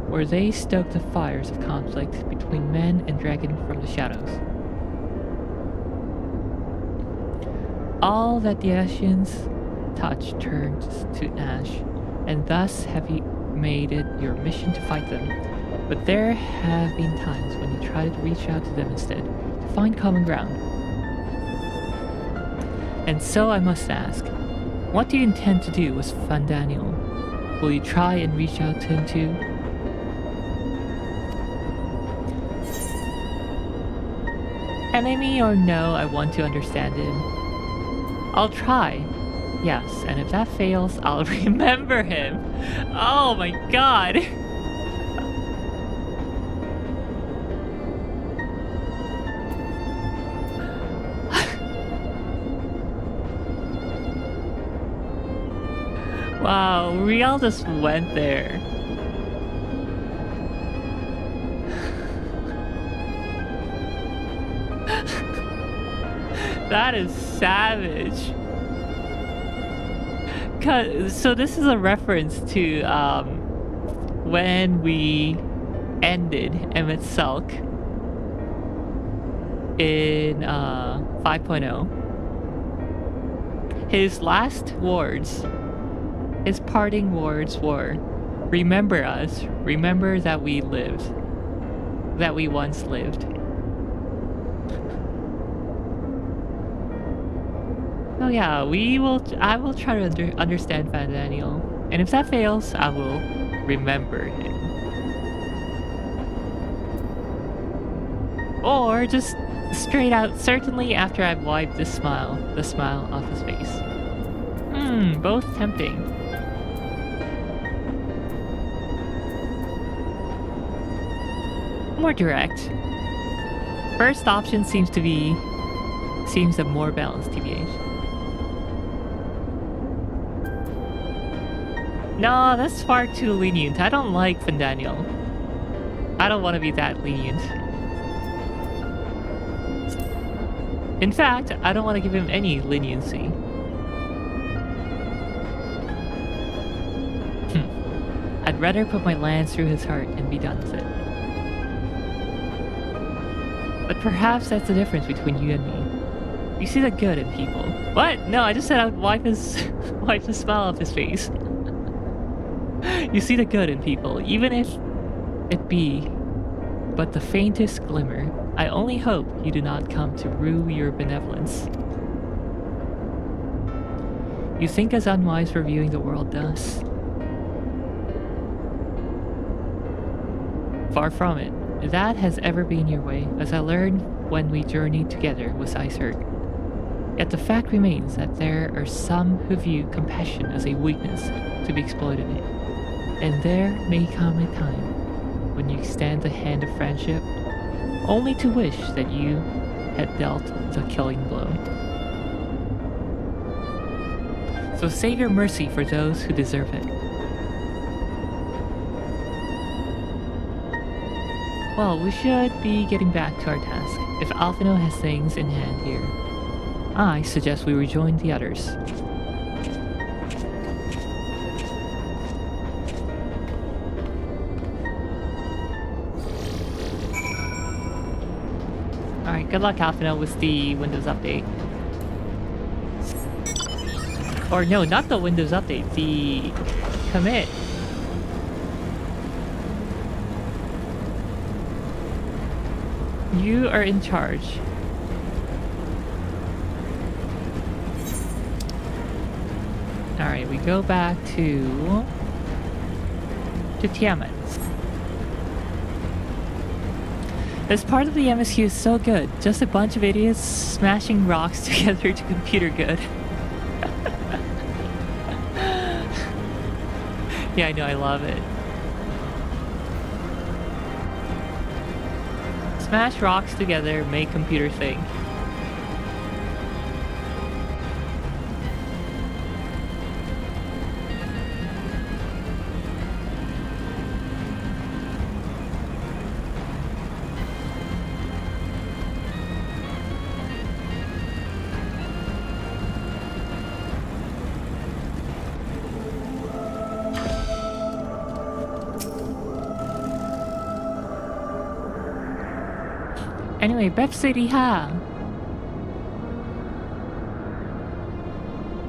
where they stoked the fires of conflict between men and dragon from the shadows. All that the Ashians touch turns to ash, and thus have you made it your mission to fight them. But there have been times when you try to reach out to them instead, to find common ground. And so I must ask, what do you intend to do with Fandaniel? Will you try and reach out to him too? Enemy or no, I want to understand him. I'll try. Yes, and if that fails, I'll remember him. Oh my god. Wow, we all just went there. That is savage. So this is a reference to when we ended Emmett Sulk in 5.0. His last words, his parting words were, "Remember us, remember that we lived, that we once lived." Oh yeah, I will try to understand Fandaniel, and if that fails, I will remember him. Or just straight out, certainly after I've wiped the smile off his face. Both tempting. More direct. First option seems a more balanced TBH. No, that's far too lenient. I don't like Fandaniel. I don't want to be that lenient. In fact, I don't want to give him any leniency. I'd rather put my lance through his heart and be done with it. But perhaps that's the difference between you and me. You see the good in people. What? No, I just said I would wipe the smile off his face. You see the good in people, even if it be but the faintest glimmer. I only hope you do not come to rue your benevolence. You think as unwise for viewing the world thus? Far from it. That has ever been your way, as I learned when we journeyed together with Icehurt. Yet the fact remains that there are some who view compassion as a weakness to be exploited, and there may come a time when you extend the hand of friendship, only to wish that you had dealt the killing blow. So save your mercy for those who deserve it. Well, we should be getting back to our task. If Alphino has things in hand here, I suggest we rejoin the others. Alright, good luck Alphino with the Windows update. Or no, not the Windows update, the commit. You are in charge. Alright, we go back to Tiamat. This part of the MSQ is so good. Just a bunch of idiots smashing rocks together to computer good. Yeah, I know, I love it. Smash rocks together, make computer think. Anyway, Bep City ha!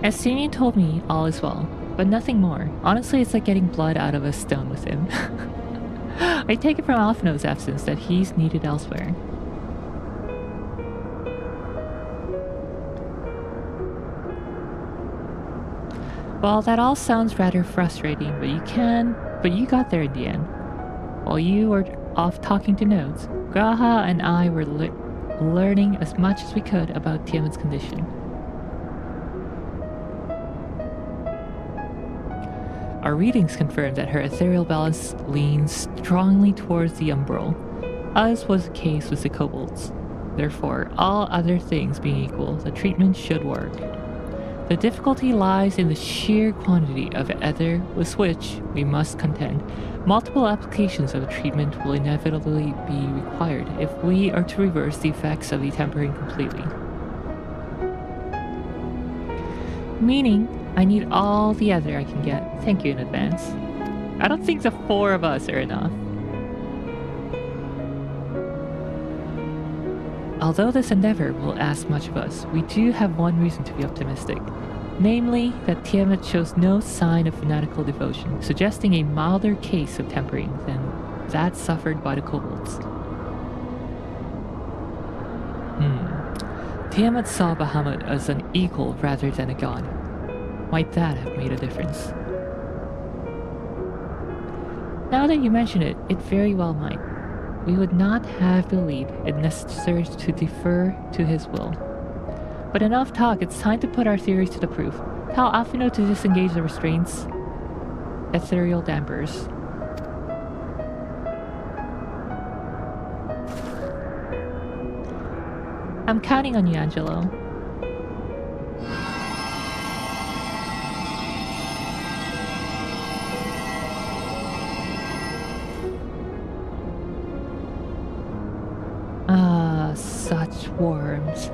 As Damien told me, all is well, but nothing more. Honestly, it's like getting blood out of a stone with him. I take it from Alphino's absence that he's needed elsewhere. Well, that all sounds rather frustrating, but you got there in the end. While you were off talking to nodes, Graha and I were learning as much as we could about Tiamat's condition. Our readings confirmed that her ethereal balance leans strongly towards the umbral, as was the case with the kobolds. Therefore, all other things being equal, the treatment should work. The difficulty lies in the sheer quantity of ether with which we must contend. Multiple applications of the treatment will inevitably be required if we are to reverse the effects of the tempering completely. Meaning, I need all the ether I can get. Thank you in advance. I don't think the 4 of us are enough. Although this endeavor will ask much of us, we do have one reason to be optimistic. Namely, that Tiamat shows no sign of fanatical devotion, suggesting a milder case of tempering than that suffered by the kobolds. Tiamat saw Bahamut as an equal rather than a god. Might that have made a difference? Now that you mention it, it very well might. We would not have believed it necessary to defer to his will. But enough talk, it's time to put our theories to the proof. Tell Alphino to disengage the restraints. Ethereal dampers. I'm counting on you, Angelo. Such worms.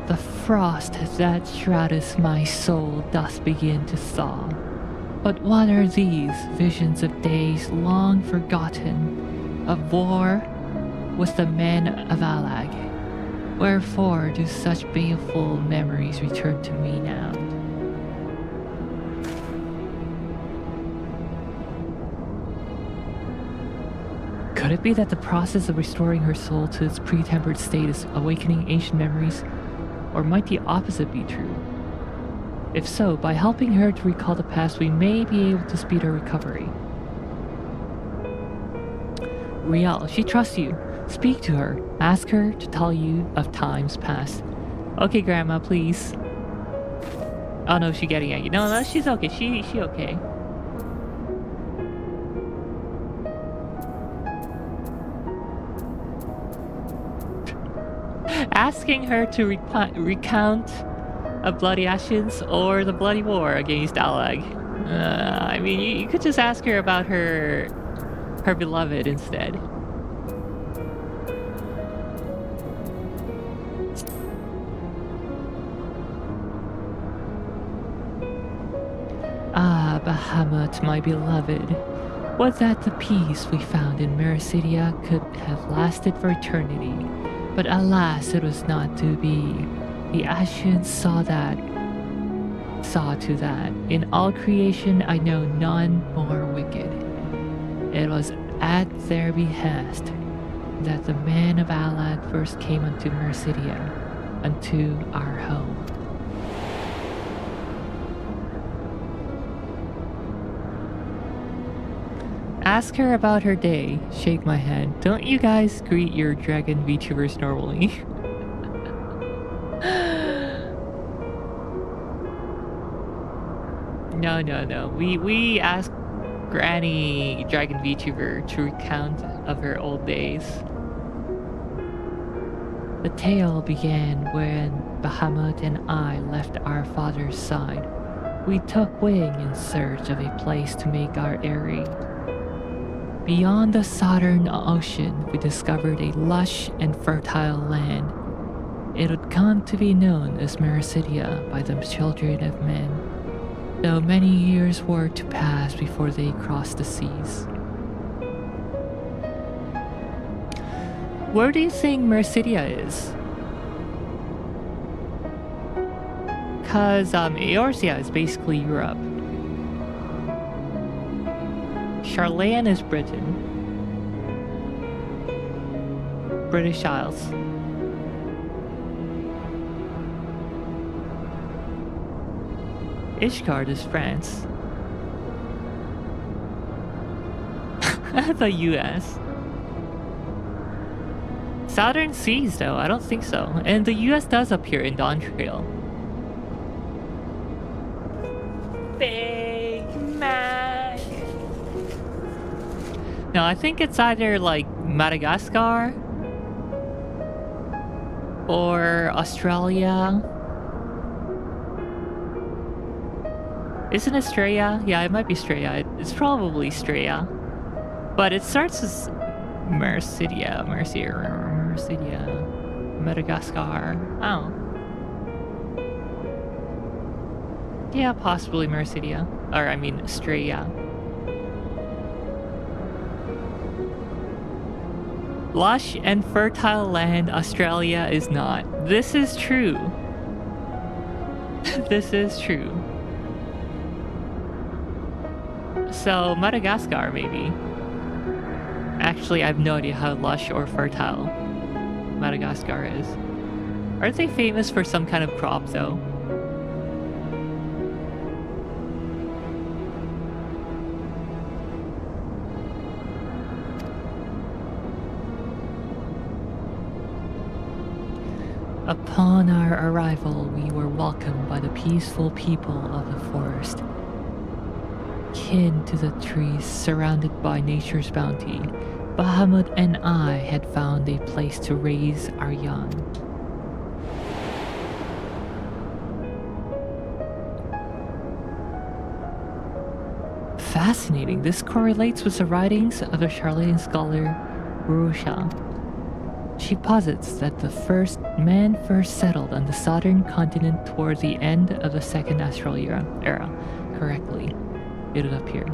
The frost that shroudeth my soul doth begin to thaw. But what are these visions of days long forgotten, of war with the men of Alag? Wherefore do such baleful memories return to me now? Could it be that the process of restoring her soul to its pre-tempered state is awakening ancient memories? Or might the opposite be true? If so, by helping her to recall the past, we may be able to speed her recovery. Riel, she trusts you. Speak to her. Ask her to tell you of times past. Okay, Grandma, please. Oh no, she's getting at you. No, she's okay. She okay. Asking her to recount a bloody actions or the bloody war against Alag. I mean, you could just ask her about her beloved instead. Ah, Bahamut, my beloved. Would that the peace we found in Mericidia could have lasted for eternity. But alas, it was not to be. The Ashians saw to that. In all creation I know none more wicked. It was at their behest that the men of Alag first came unto Mericidia, unto our home. Ask her about her day. Shake my head. Don't you guys greet your dragon VTubers normally? No. We ask Granny Dragon VTuber to recount of her old days. The tale began when Bahamut and I left our father's side. We took wing in search of a place to make our eyrie. Beyond the southern ocean, we discovered a lush and fertile land. It would come to be known as Mericidia by the children of men, though many years were to pass before they crossed the seas. Where do you think Mericidia is? Cause Eorzea is basically Europe. Charlayan is Britain. British Isles. Ishgard is France. The US. Southern Seas though, I don't think so. And the US does appear in Dawn Trail. Big Mac. No, I think it's either like Madagascar or Australia. Isn't it Straya? Yeah, it might be Straya. It's probably Straya. But it starts as Mericidia, Madagascar. Oh. Yeah, possibly Mericidia. Or, I mean, Straya. Lush and fertile land, Australia is not. This is true. This is true. So, Madagascar, maybe. Actually, I have no idea how lush or fertile Madagascar is. Aren't they famous for some kind of crop, though? Upon our arrival, we were welcomed by the peaceful people of the forest. Kin to the trees, surrounded by nature's bounty, Bahamut and I had found a place to raise our young. Fascinating. This correlates with the writings of the Charlayan scholar Eorzea. She posits that the first man settled on the southern continent toward the end of the second astral era. Correctly, it would appear.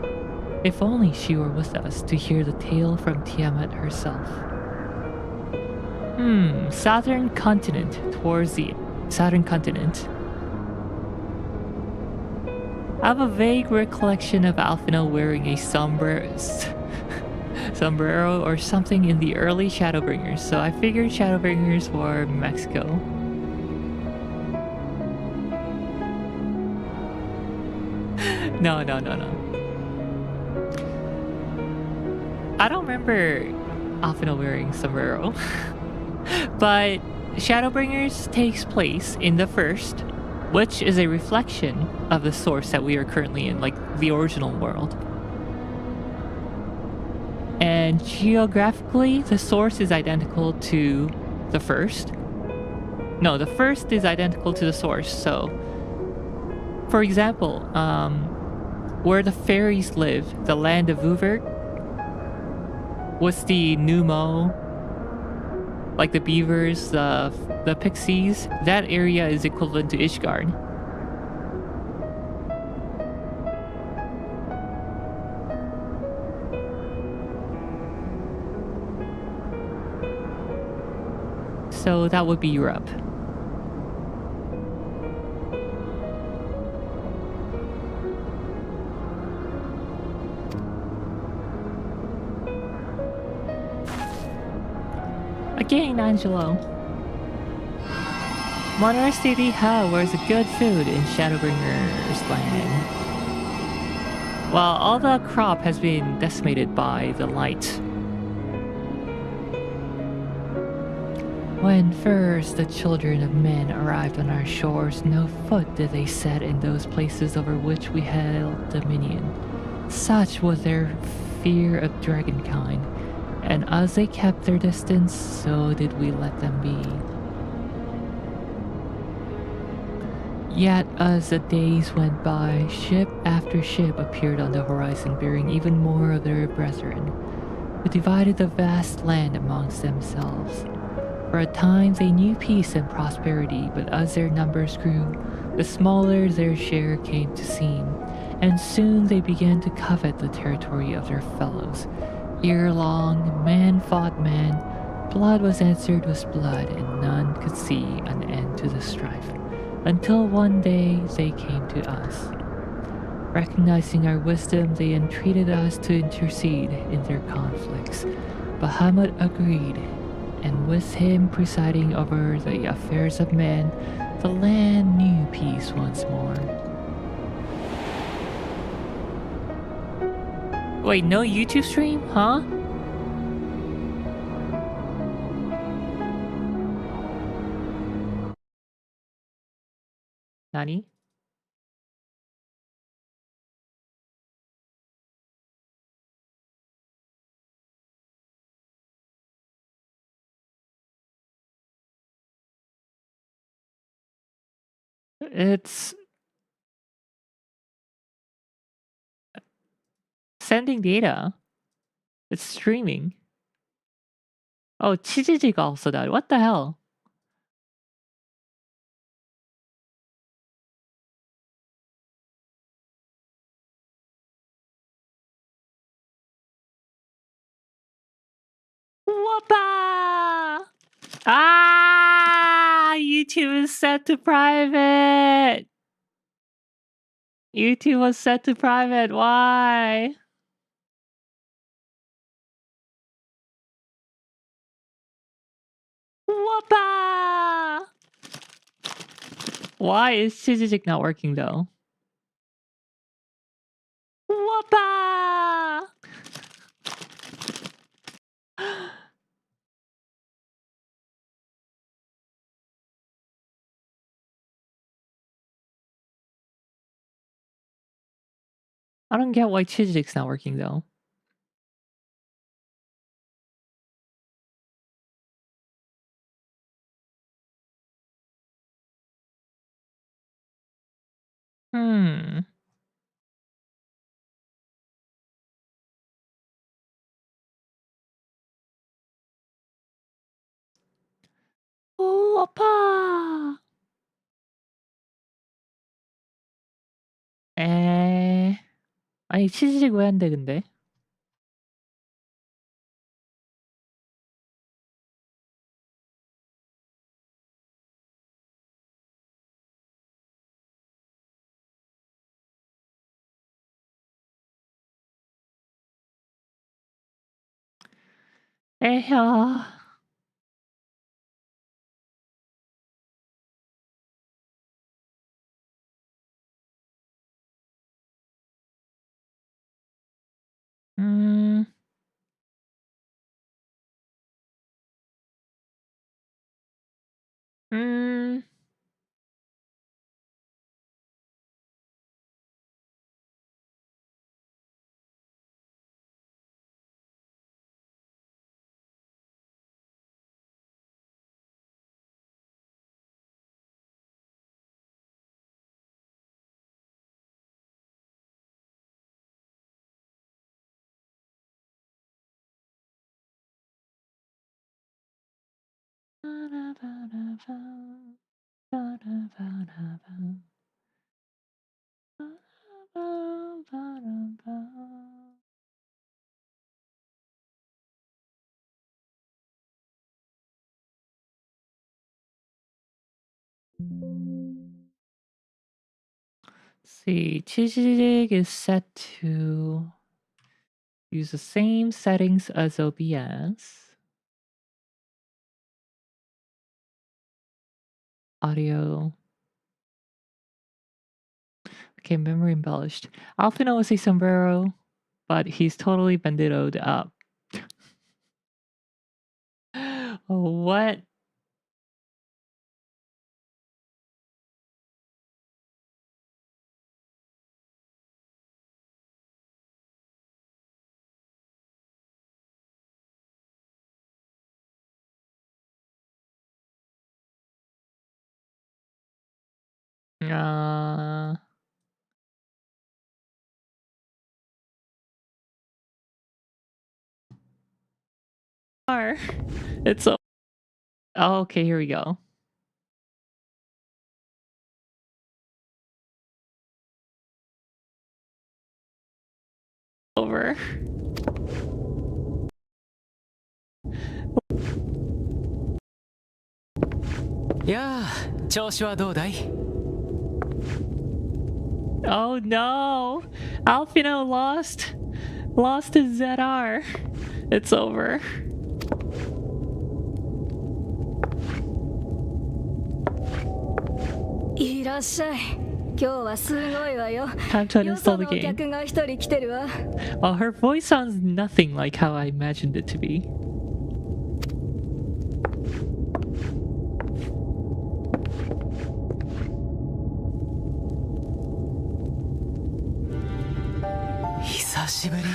If only she were with us to hear the tale from Tiamat herself. Southern continent towards the southern continent. I have a vague recollection of Alphino wearing a sombrero or something in the early Shadowbringers. So I figured Shadowbringers were Mexico. No. I don't remember Alphinaud wearing sombrero. But Shadowbringers takes place in the first, which is a reflection of the source that we are currently in, like the original world. And geographically, the source is identical to the first. No, the first is identical to the source. So, for example, where the fairies live, the land of Vuvert, what's the Numo, like the beavers, the pixies, that area is equivalent to Ishgard. So that would be Europe. Again, Angelo. Monarch City Hub, where's the good food in Shadowbringers land? Well, all the crop has been decimated by the light. When first the children of men arrived on our shores, no foot did they set in those places over which we held dominion. Such was their fear of dragonkind, and as they kept their distance, so did we let them be. Yet as the days went by, ship after ship appeared on the horizon, bearing even more of their brethren, who divided the vast land amongst themselves. For a time they knew peace and prosperity, but as their numbers grew, the smaller their share came to seem, and soon they began to covet the territory of their fellows. Ere long, man fought man, blood was answered with blood, and none could see an end to the strife, until one day they came to us. Recognizing our wisdom, they entreated us to intercede in their conflicts. Bahamut agreed, and with him presiding over the affairs of men, the land knew peace once more. Wait, no YouTube stream? Huh? Nani? It's sending data. It's streaming. Oh, 치즈지가 also died. What the hell? Whoppa! Ah! YouTube is set to private! YouTube was set to private. Why? Whoppa! Why is Chizizik not working though? Whoppa! I don't get why Chizik's not working though. Hmm. Whoppa! 아니 치즈직 왜 안 돼 근데? 에혀. 음. 음. See, Chijirig is set to use the same settings as OBS. Audio. Okay, memory embellished. Alfino was a sombrero, but he's totally banditoed up. What? Uh, it's oh, okay, here we go. Over. やあ調子はどうだい Oh no! Alfino lost his ZR. It's over. いらっしゃい。今日はすごいわよ。 Time to よそ uninstall the のお game. 客が一人来てるわ。 Well, her voice sounds nothing like how I imagined it to be. Hisashiburi.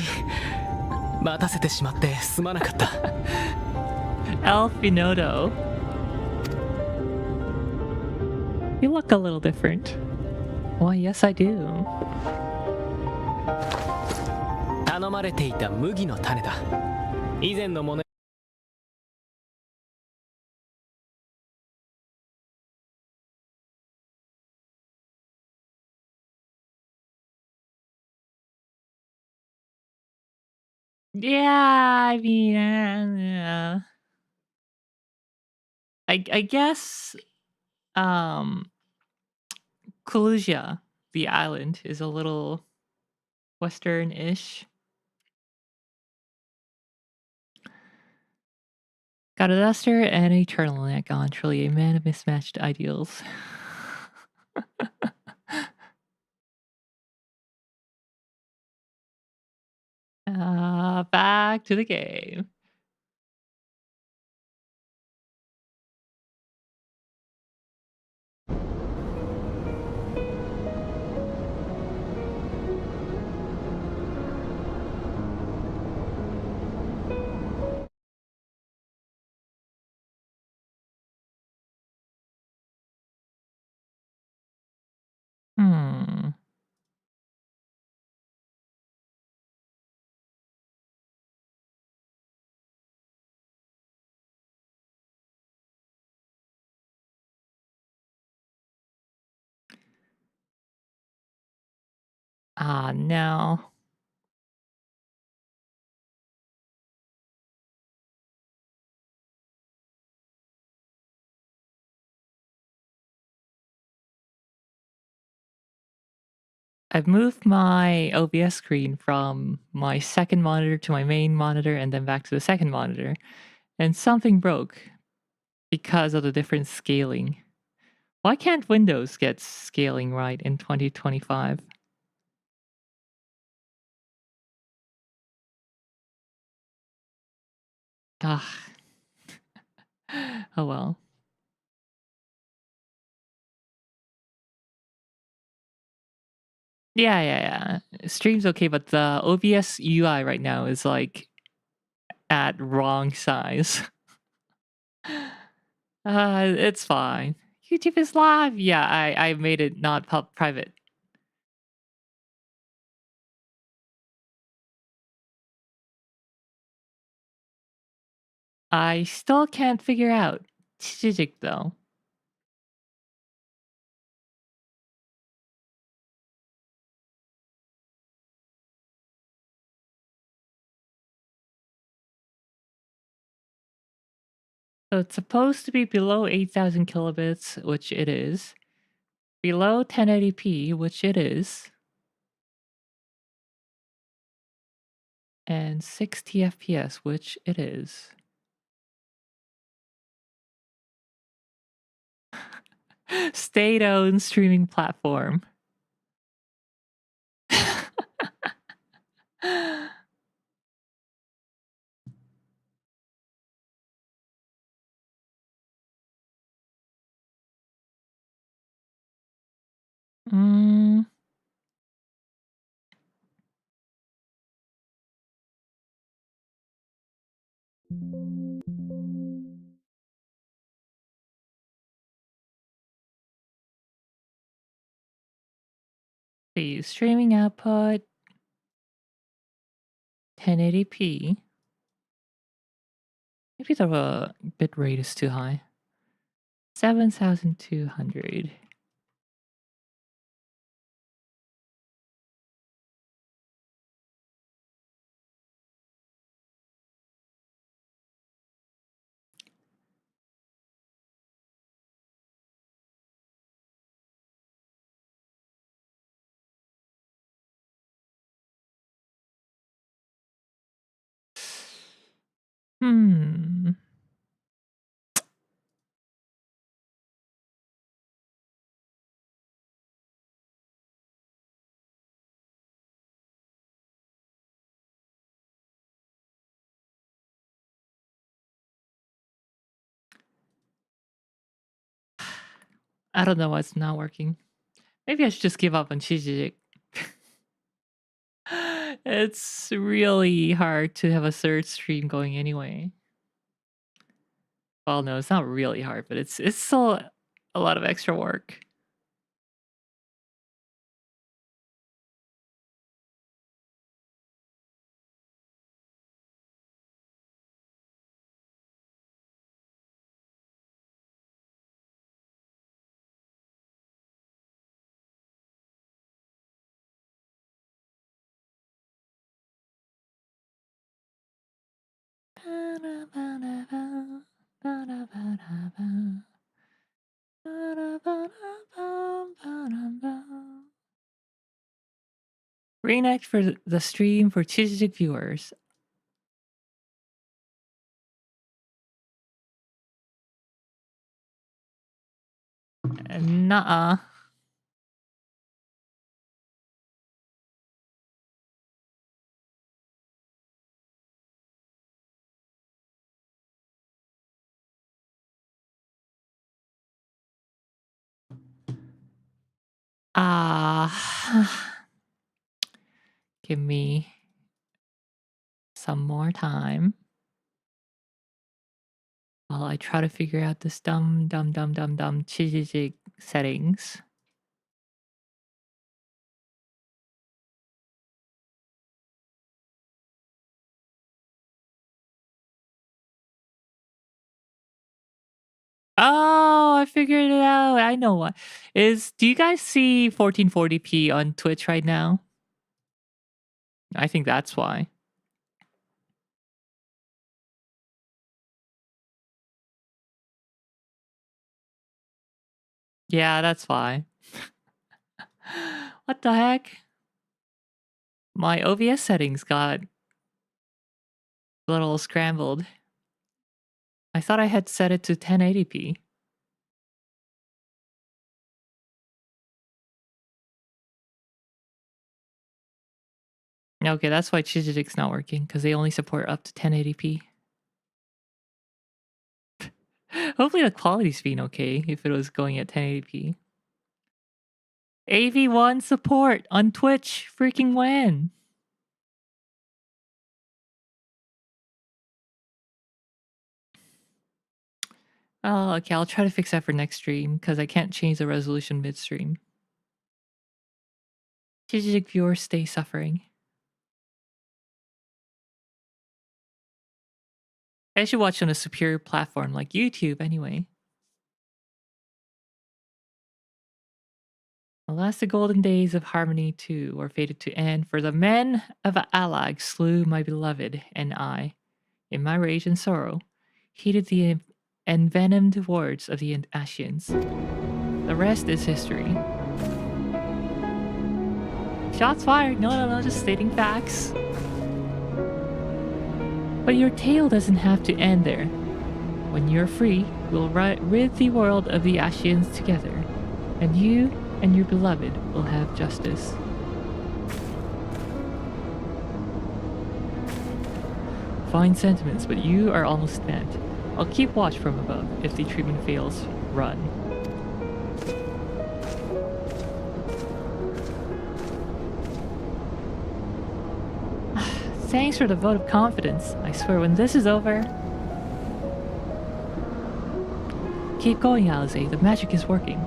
待たせてしまってすまなかった。 Alfinoto. You look a little different. Why, yes, I do. 頼まれていた麦の種だ。以前のもの Yeah, I mean, I guess, Kalusia, the island, is a little Western-ish. Got a duster and a turtleneck on, truly a man of mismatched ideals. Back to the game. Hmm. No. I've moved my OBS screen from my second monitor to my main monitor and then back to the second monitor. And something broke because of the different scaling. Why can't Windows get scaling right in 2025? Ah. Oh well. Yeah. Stream's okay, but the OBS UI right now is like at wrong size. It's fine. YouTube is live. Yeah, I made it not private. I still can't figure out Chijik though. So it's supposed to be below 8,000 kilobits, which it is. Below 1080p, which it is. And 60 FPS, which it is. State-owned streaming platform. Mm. The streaming output 1080p. Maybe the bit rate is too high. 7,200. Hmm. I don't know why it's not working. Maybe I should just give up on Chijik. It's really hard to have a third stream going anyway. Well, no, it's not really hard, but it's still a lot of extra work. Reenact for the stream for Chijik viewers. Nuh-uh. Give me some more time while I try to figure out this dumb Chijik settings. Oh, I figured it out. I know what. Do you guys see 1440p on Twitch right now? I think that's why. Yeah, that's why. What the heck? My OBS settings got a little scrambled. I thought I had set it to 1080p. Okay, that's why Chijijik's not working, because they only support up to 1080p. Hopefully the quality's being okay if it was going at 1080p. AV1 support on Twitch, freaking when? Oh, okay, I'll try to fix that for next stream, because I can't change the resolution midstream. Chijijik viewers stay suffering. I should watch on a superior platform like YouTube anyway. Alas, the golden days of Harmony 2 were fated to end, for the men of Alag slew my beloved, and I, in my rage and sorrow, heeded the envenomed words of the Ashians. The rest is history. Shots fired! No, just stating facts. But your tale doesn't have to end there. When you're free, we'll rid the world of the Ashians together, and you and your beloved will have justice. Fine sentiments, but you are almost spent. I'll keep watch from above. If the treatment fails, run. Thanks for the vote of confidence. I swear when this is over... Keep going, Eorzea. The magic is working.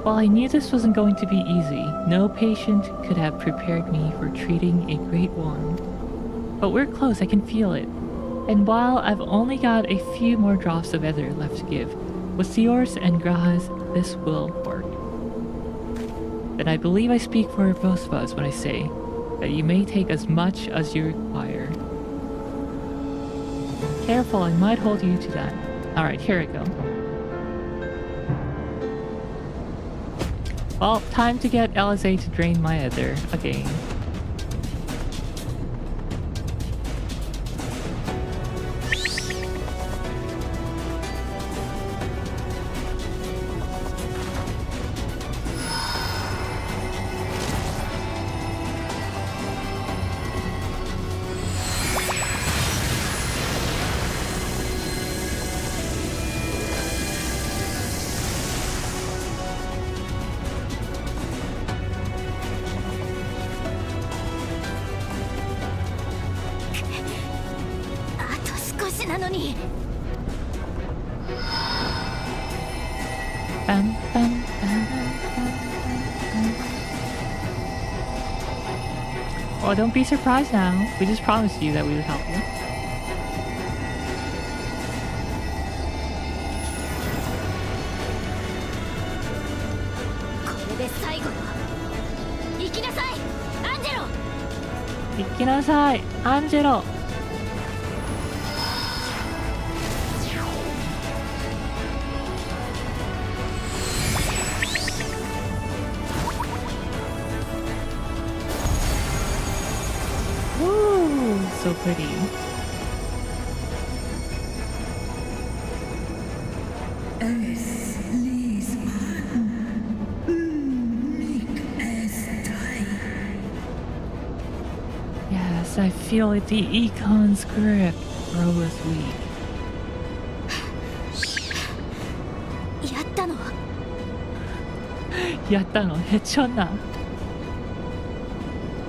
While I knew this wasn't going to be easy, no patient could have prepared me for treating a great one. But we're close, I can feel it. And while I've only got a few more drops of ether left to give, with Eorzea and Grahas, this will work. And I believe I speak for both of us when I say that you may take as much as you require. Careful, I might hold you to that. Alright, here I go. Well, time to get Eorzea to drain my ether again. Oh, don't be surprised now. We just promised you that we would help you. Ikinasai, Angelo! So pretty. Yes, I feel it. The Econ's grip grows weak. やったのへっちょんな。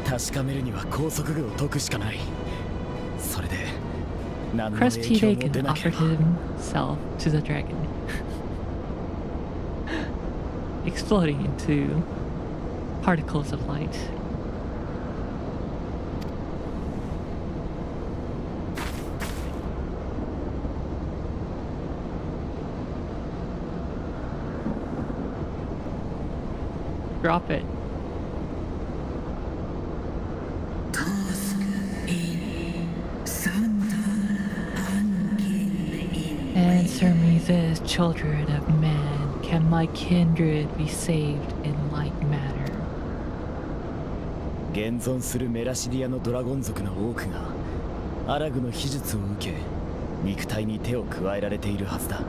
確かめるには高速具を解くしかない。それで何の Crusty 影響も Bacon 出なけれ offered ば。 himself to the dragon, exploding into particles of light. Drop it. Answer me this, children of men. Can my kindred be saved in like manner? 現存するメラシディアのドラゴン族の多くがアラグの秘術を受け肉体に手を加えられているはずだ。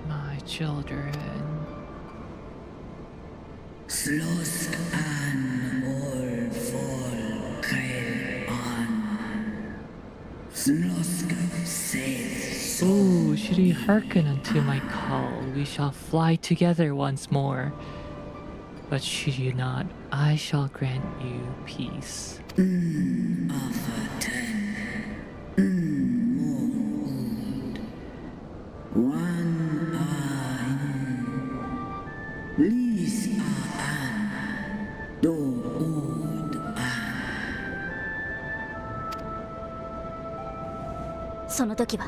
My children. Slosk an all fall kail on. Slosk says Ooh, should you hearken unto my call, we shall fly together once more. But should you not, I shall grant you peace. offer 10. More wood. One Lease an. Do old an. その時は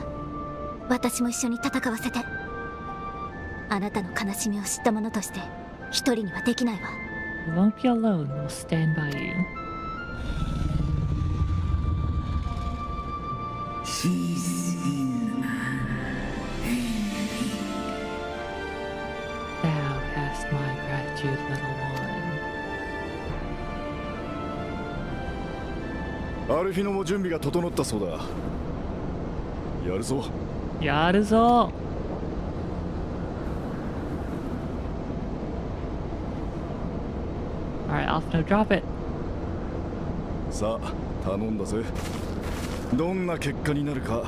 私も一緒に戦わせて。あなたの悲しみを知った者として一人にはできないわ。 You won't be alone, we'll stand by you. She's in an Thou hast my gratitude, little one. アルフィノも準備が整ったそうだ。やるぞ。やるぞ。Alright, Alphino, drop it. さあ頼んだぜ。どんな結果になるか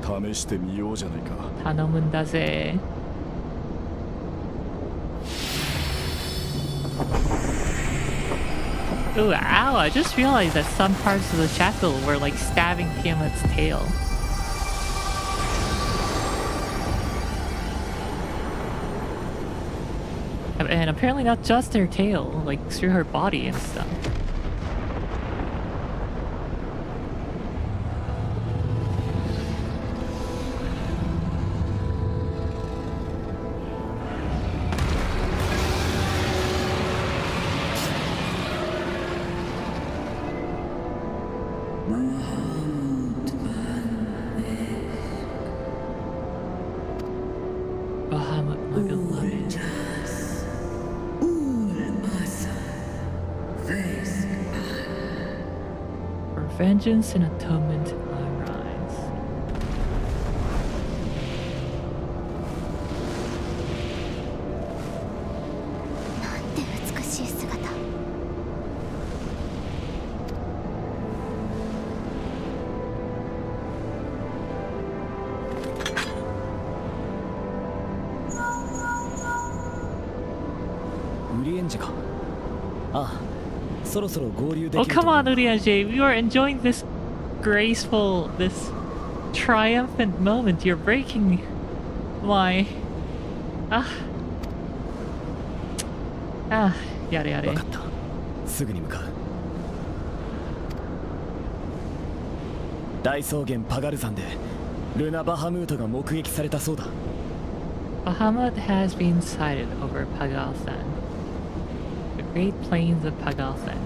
試してみようじゃないか。頼むんだぜ。Ooh, ow, I just realized that some parts of the shackle were like stabbing Tiamat's tail. And apparently not just their tail, like through her body and stuff. Bahamut, my beloved. For vengeance and atonement I rise. Oh, come on, Urianger. We are enjoying this graceful, this triumphant moment. You're breaking my... yada yada. 分かった。すぐに向かう。大草原パガル山でルナ・バハムートが目撃されたそうだ。 Bahamut has been sighted over Pagalsan. The Great Plains of Pagalsan.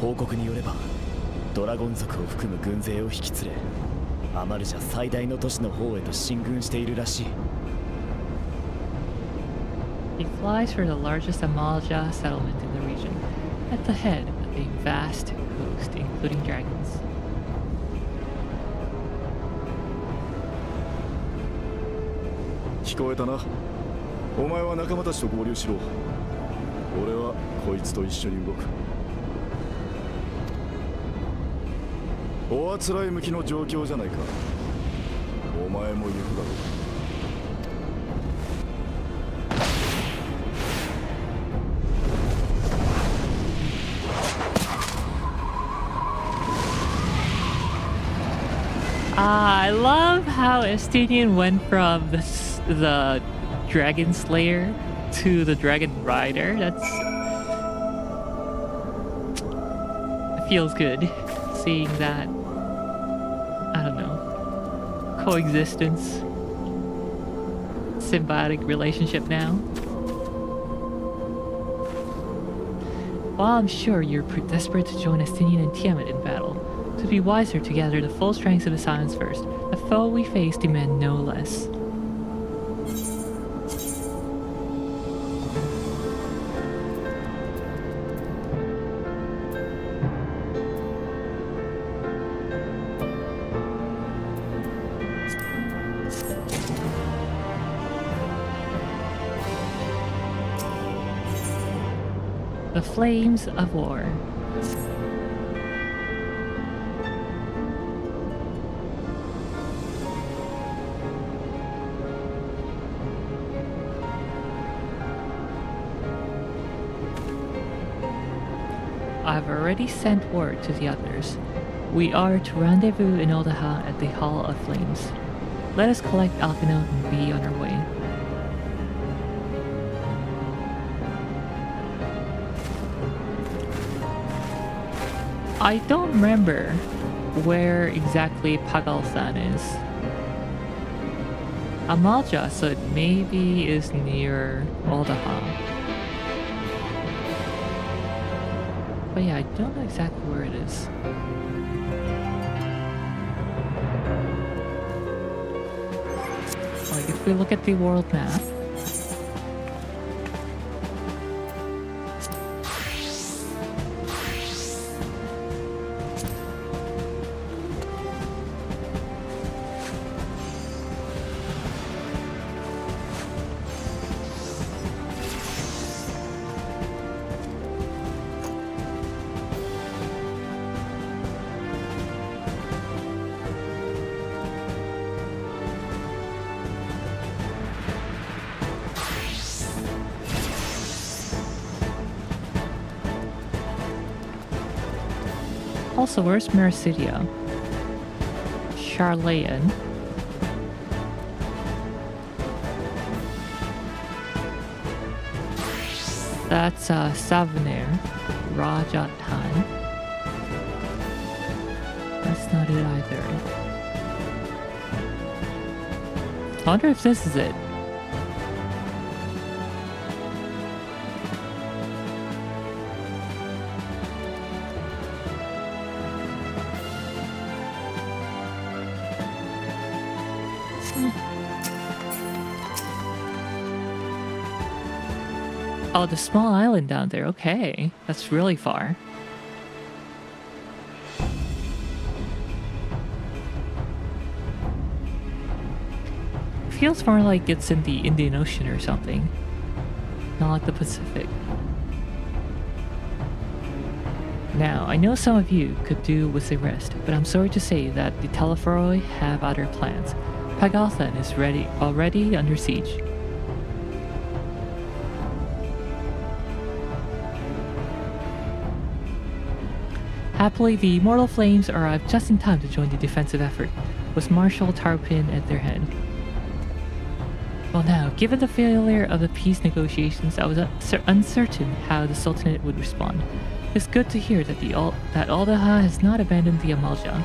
報告によればドラゴン族を含む軍勢を引き連れアマルジャ最大の都市の方へと進軍しているらしい。 He flies for the largest Amalja settlement in the region, at the head of a vast host, including dragons. 聞こえたな。お前は仲間たちと合流しろ。俺はこいつと一緒に動く。おあつらい向きの状況じゃないか。お前も行くだろう。I love how Estinian went from the Dragon Slayer to the Dragon Rider. It feels good seeing that, I don't know, coexistence, symbiotic relationship now. While I'm sure you're desperate to join Estinian and Tiamat in battle, it would be wiser to gather the full strength of the Silence first. The foe we face demand no less. The Flames of War. I've already sent word to the others. We are to rendezvous in Odaha at the Hall of Flames. Let us collect Alphinaud and be on our way. I don't remember where exactly Pagalthan is. Amalja, so it maybe is near Odaha. But yeah, I don't know exactly where it is. Like, if we look at the world map, also, where's Mericidia? Charlayan. That's Savenir. Rajatan. That's not it either. I wonder if this is it. Oh, the small island down there. Okay. That's really far. Feels more like it's in the Indian Ocean or something. Not the Pacific. Now, I know some of you could do with a rest, but I'm sorry to say that the Telephoroi have other plans. Pagalthan is already under siege. Happily, the Immortal Flames arrived just in time to join the defensive effort, with Marshal Tarpin at their head. Well now, given the failure of the peace negotiations, I was uncertain how the Sultanate would respond. It's good to hear that that Odaha has not abandoned the Amalja.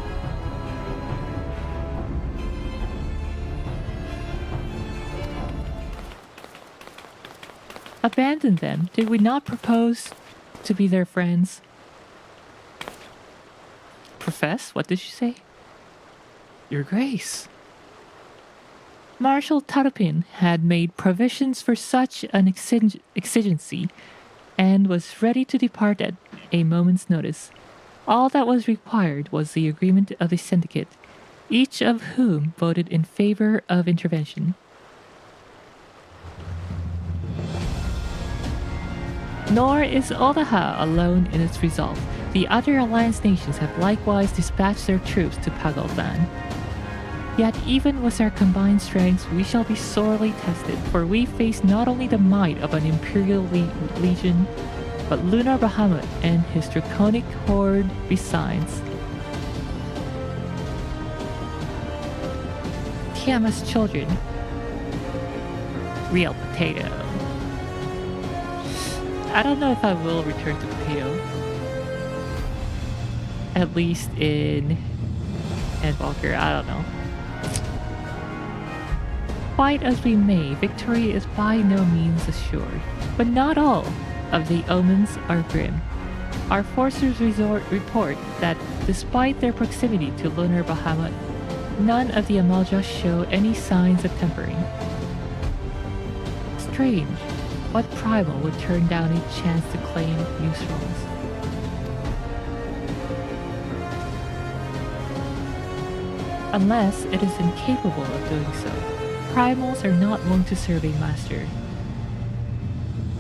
Abandon them? Did we not propose to be their friends? Profess? What did you say? Your Grace. Marshal Tarpin had made provisions for such an exigency and was ready to depart at a moment's notice. All that was required was the agreement of the syndicate, each of whom voted in favor of intervention. Nor is Odaha alone in its resolve. The other alliance nations have likewise dispatched their troops to Pagalthan. Yet even with our combined strengths, we shall be sorely tested, for we face not only the might of an Imperial Legion, but Lunar Bahamut and his draconic horde besides. Tiamat's children. Real potato. I don't know if I will return to potato. At least in Endwalker, I don't know. Fight as we may, victory is by no means assured, but not all of the omens are grim. Our forces report that despite their proximity to lunar Bahamut, none of the Amalja show any signs of tempering. Strange. What primal would turn down a chance to claim new thrones? Unless it is incapable of doing so. Primals are not wont to serve a master,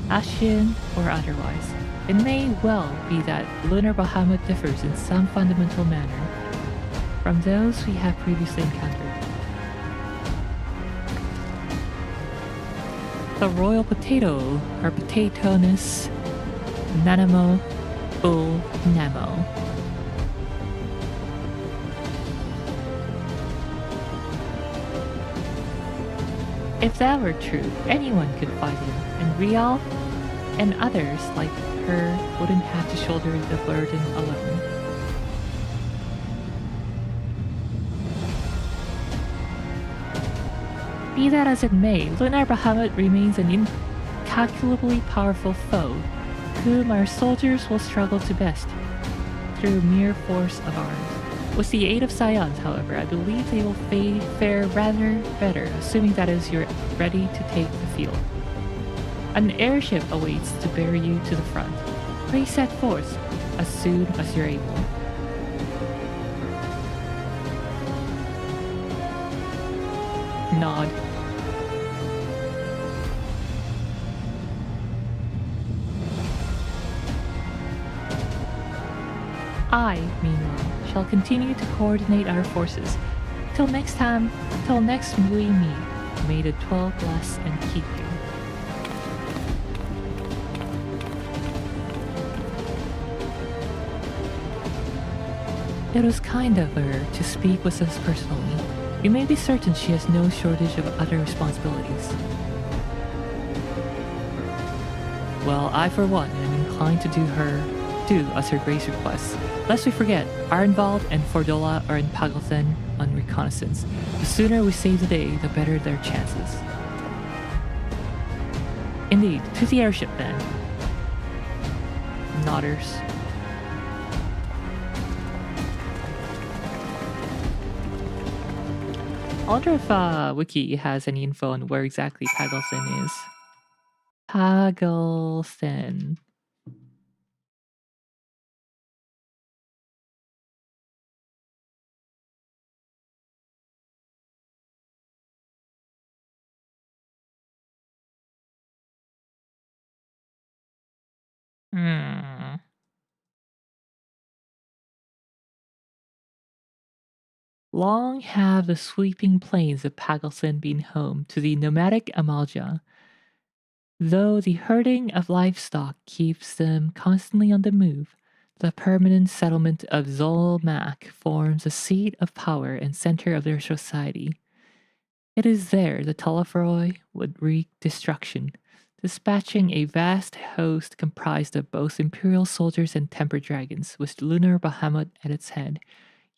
Ashian or otherwise. It may well be that lunar Bahamut differs in some fundamental manner from those we have previously encountered. The royal potato, or Potatonus Nanamo Ul Namo. If that were true, anyone could fight him, and Rial and others like her wouldn't have to shoulder the burden alone. Be that as it may, lunar Bahamut remains an incalculably powerful foe, whom our soldiers will struggle to best through mere force of arms. With the aid of scions, however, I believe they will fare rather better, assuming that is you're ready to take the field. An airship awaits to bear you to the front. Pray set forth as soon as you're able. Nod. I, meanwhile, shall continue to coordinate our forces. Till next we meet, may the 12 bless and keep you. It was kind of her to speak with us personally. You may be certain she has no shortage of other responsibilities. Well, I for one am inclined to do as her grace requests. Lest we forget, Arnvald and Fordola are in Pagelthen on reconnaissance. The sooner we save the day, the better their chances. Indeed, to the airship then. Nodders. I wonder if Wiki has any info on where exactly Pagelthen is. Pagelthen. Long have the sweeping plains of Pagelthen been home to the nomadic Amalja, though the herding of livestock keeps them constantly on the move. The permanent settlement of Zolmak forms a seat of power and center of their society. It is there the Talafroi would wreak destruction, dispatching a vast host comprised of both imperial soldiers and temper dragons, with lunar Bahamut at its head.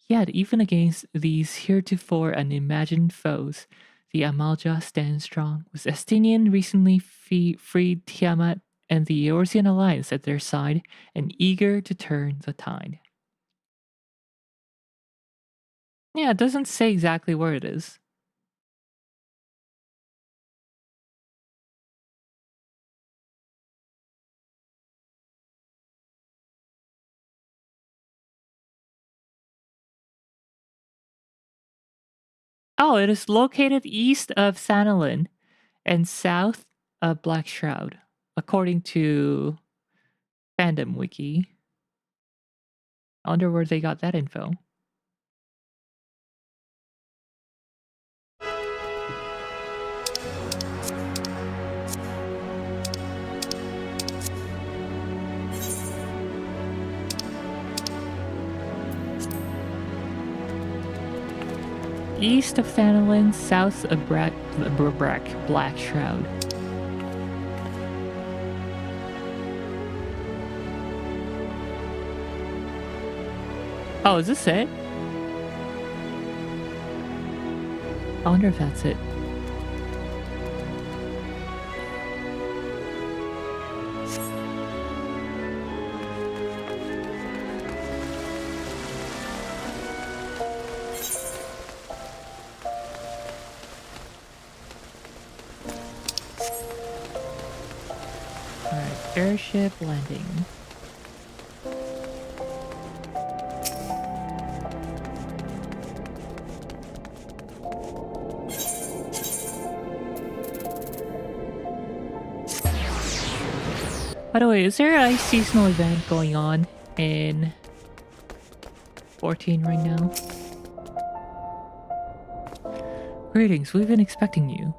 Yet, even against these heretofore unimagined foes, the Amalja stands strong, with Estinian recently freed Tiamat and the Eorzean alliance at their side and eager to turn the tide. Yeah, it doesn't say exactly where it is. Oh, it is located east of Sanalin and south of Black Shroud, according to Fandom Wiki. I wonder where they got that info. East of Thanalin, south of Black Shroud. Oh, is this it? I wonder if that's it. Airship landing. By the way, is there a seasonal event going on in 14 right now? Greetings, we've been expecting you.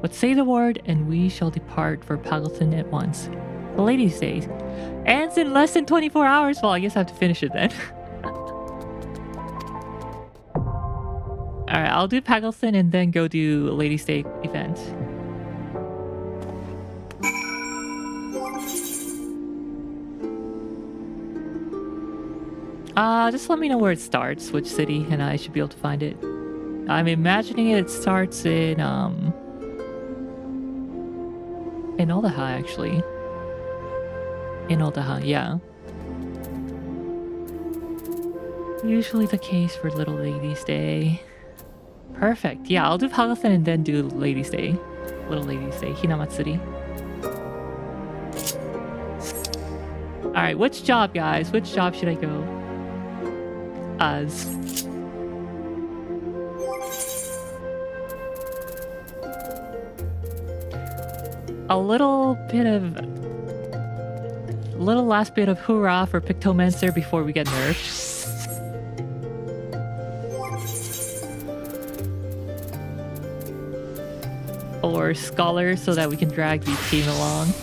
But say the word and we shall depart for Paddleton at once. The ladies' day ends in less than 24 hours. Well, I guess I have to finish it then. Alright, I'll do Paddleton and then go do Ladies' Day event. Just let me know where it starts, which city, and I should be able to find it. I'm imagining it starts in Eorzea, actually. In Eorzea, yeah. Usually the case for Little Ladies' Day. Perfect. Yeah, I'll do Paddleton and then do Ladies' Day. Little Ladies' Day, Hinamatsuri. Alright, which job, guys? Which job should I go? As a little last bit of hoorah for Pictomancer before we get nerfed. Or Scholar so that we can drag the team along.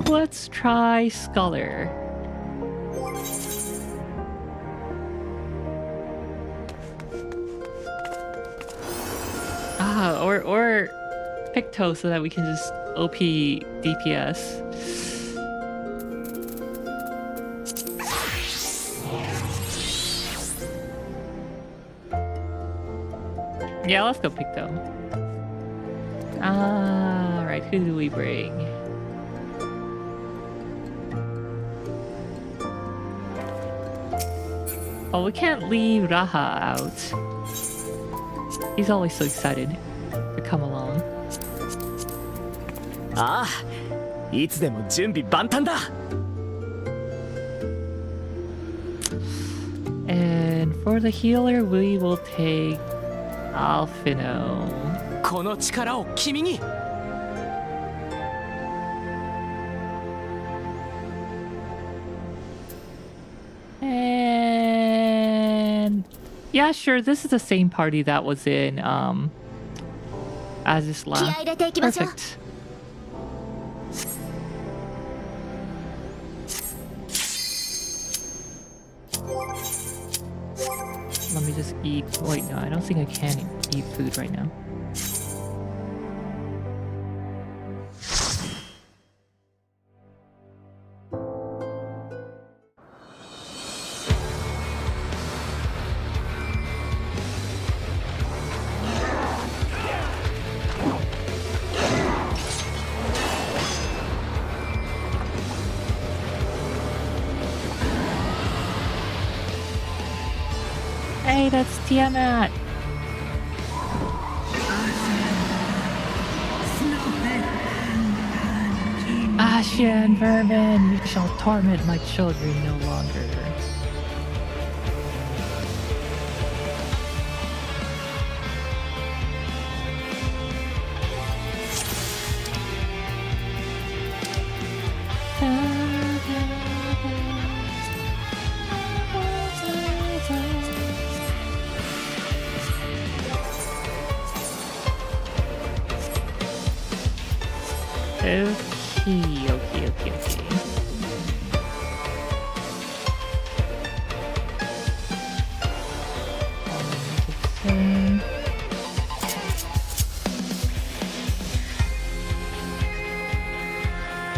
Let's try Scholar. Or Picto so that we can just OP DPS. Yeah, let's go Picto. Alright, who do we bring? Oh, we can't leave Raha out. He's always so excited to come along. ああ、いつでも準備万端だ。 And for the healer, we will take Alphino. この力を君に。 And yeah, sure, this is the same party that was in Azisla. 気合い入れていきましょう。 Perfect. Let me just eat. Wait, no, I don't think I can eat food right now. Hey, that's Tiamat. Ashen vermin, you shall torment my children no longer. Okay.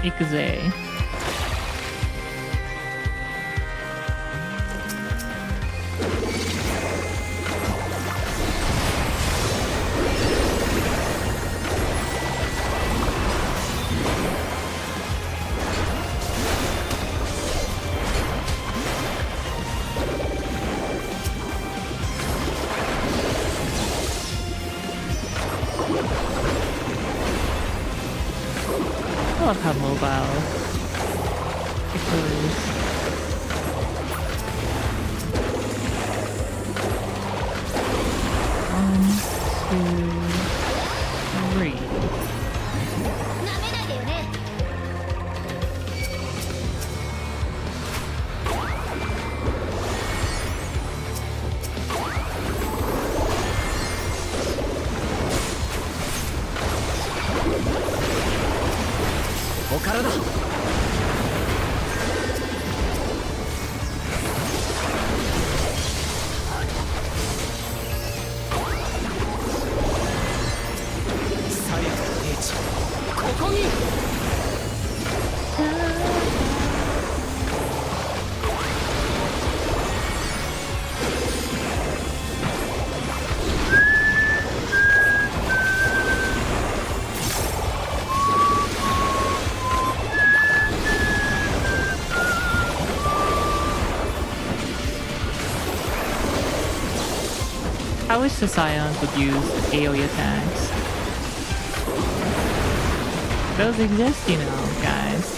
Eorzea. well. Because one, two, three. なめないでよね。ここからだ。サリアの英知、ここに。I wish the Scions would use AoE attacks. Those exist, you know, guys.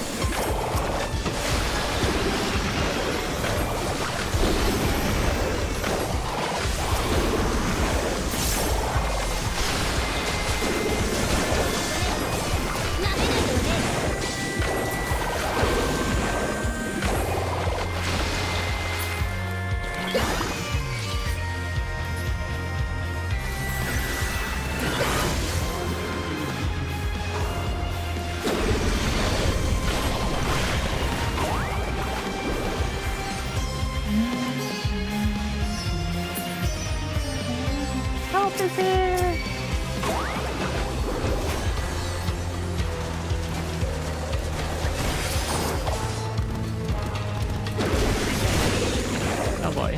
Help is here! Oh boy.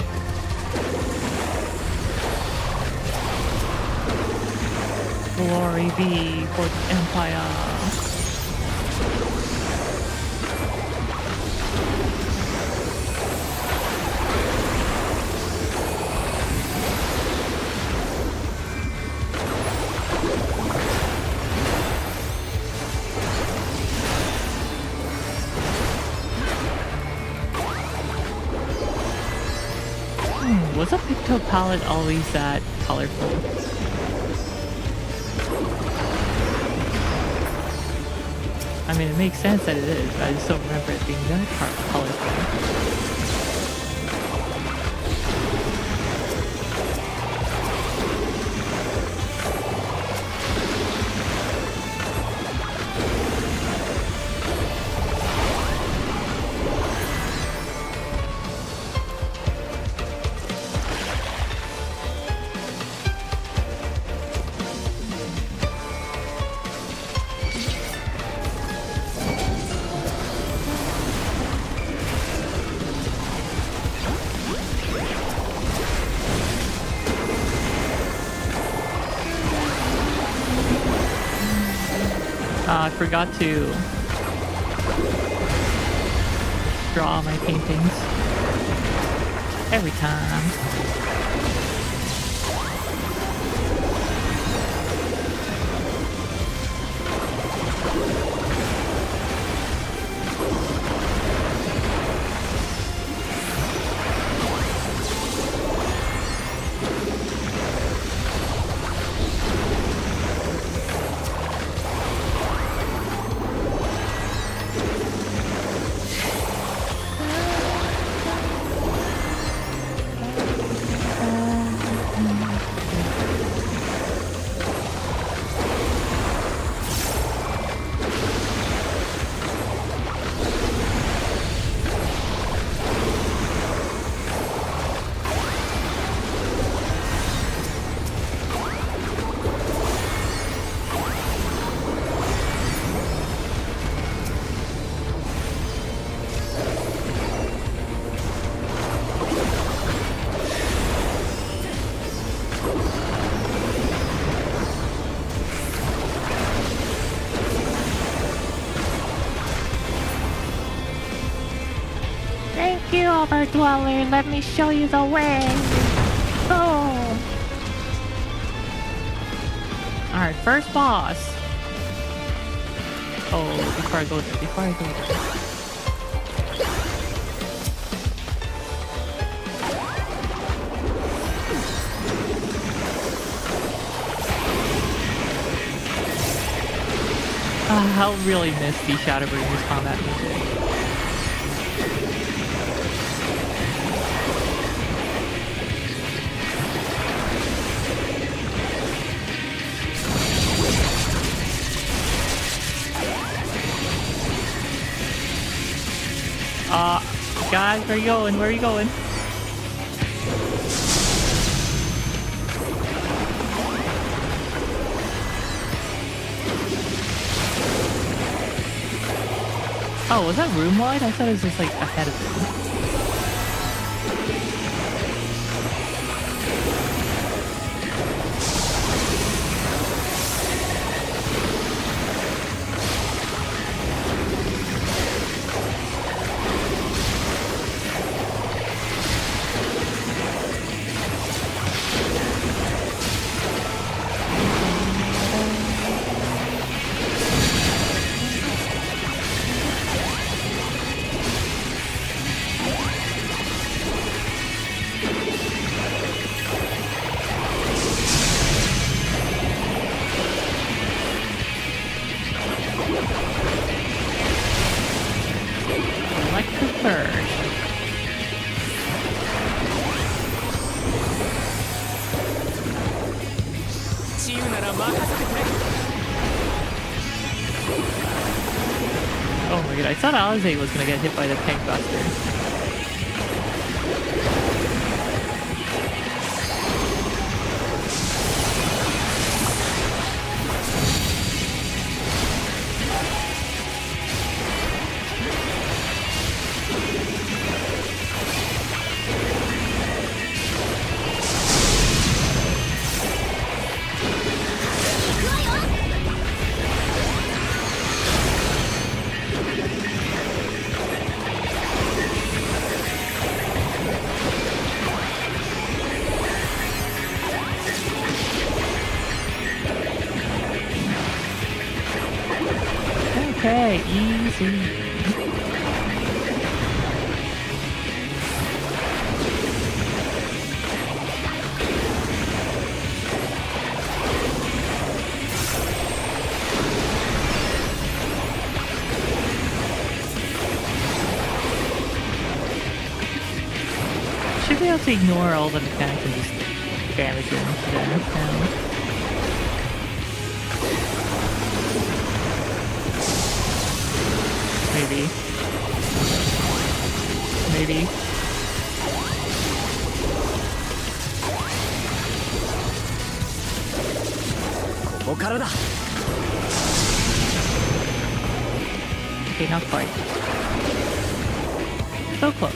Glory be for the Empire. Was a picto palette always that colorful? I mean, it makes sense that it is, but I just don't remember it being that colorful. I forgot to draw my paintings every time. Thank you, Overdweller. Let me show you the way. Oh. Alright, first boss. Oh, before I go there, before I go there. I'll really miss the Shadowbringers combat music. Guys, where are you going? Where are you going? Oh, was that room wide? I thought it was just like ahead of me. Oh my god, I thought Eorzea was gonna get hit by the tank buster. Okay, easy. Should be able to ignore all the mechanics and just damage them to death now. Maybe. Maybe. Okay, not quite. So close.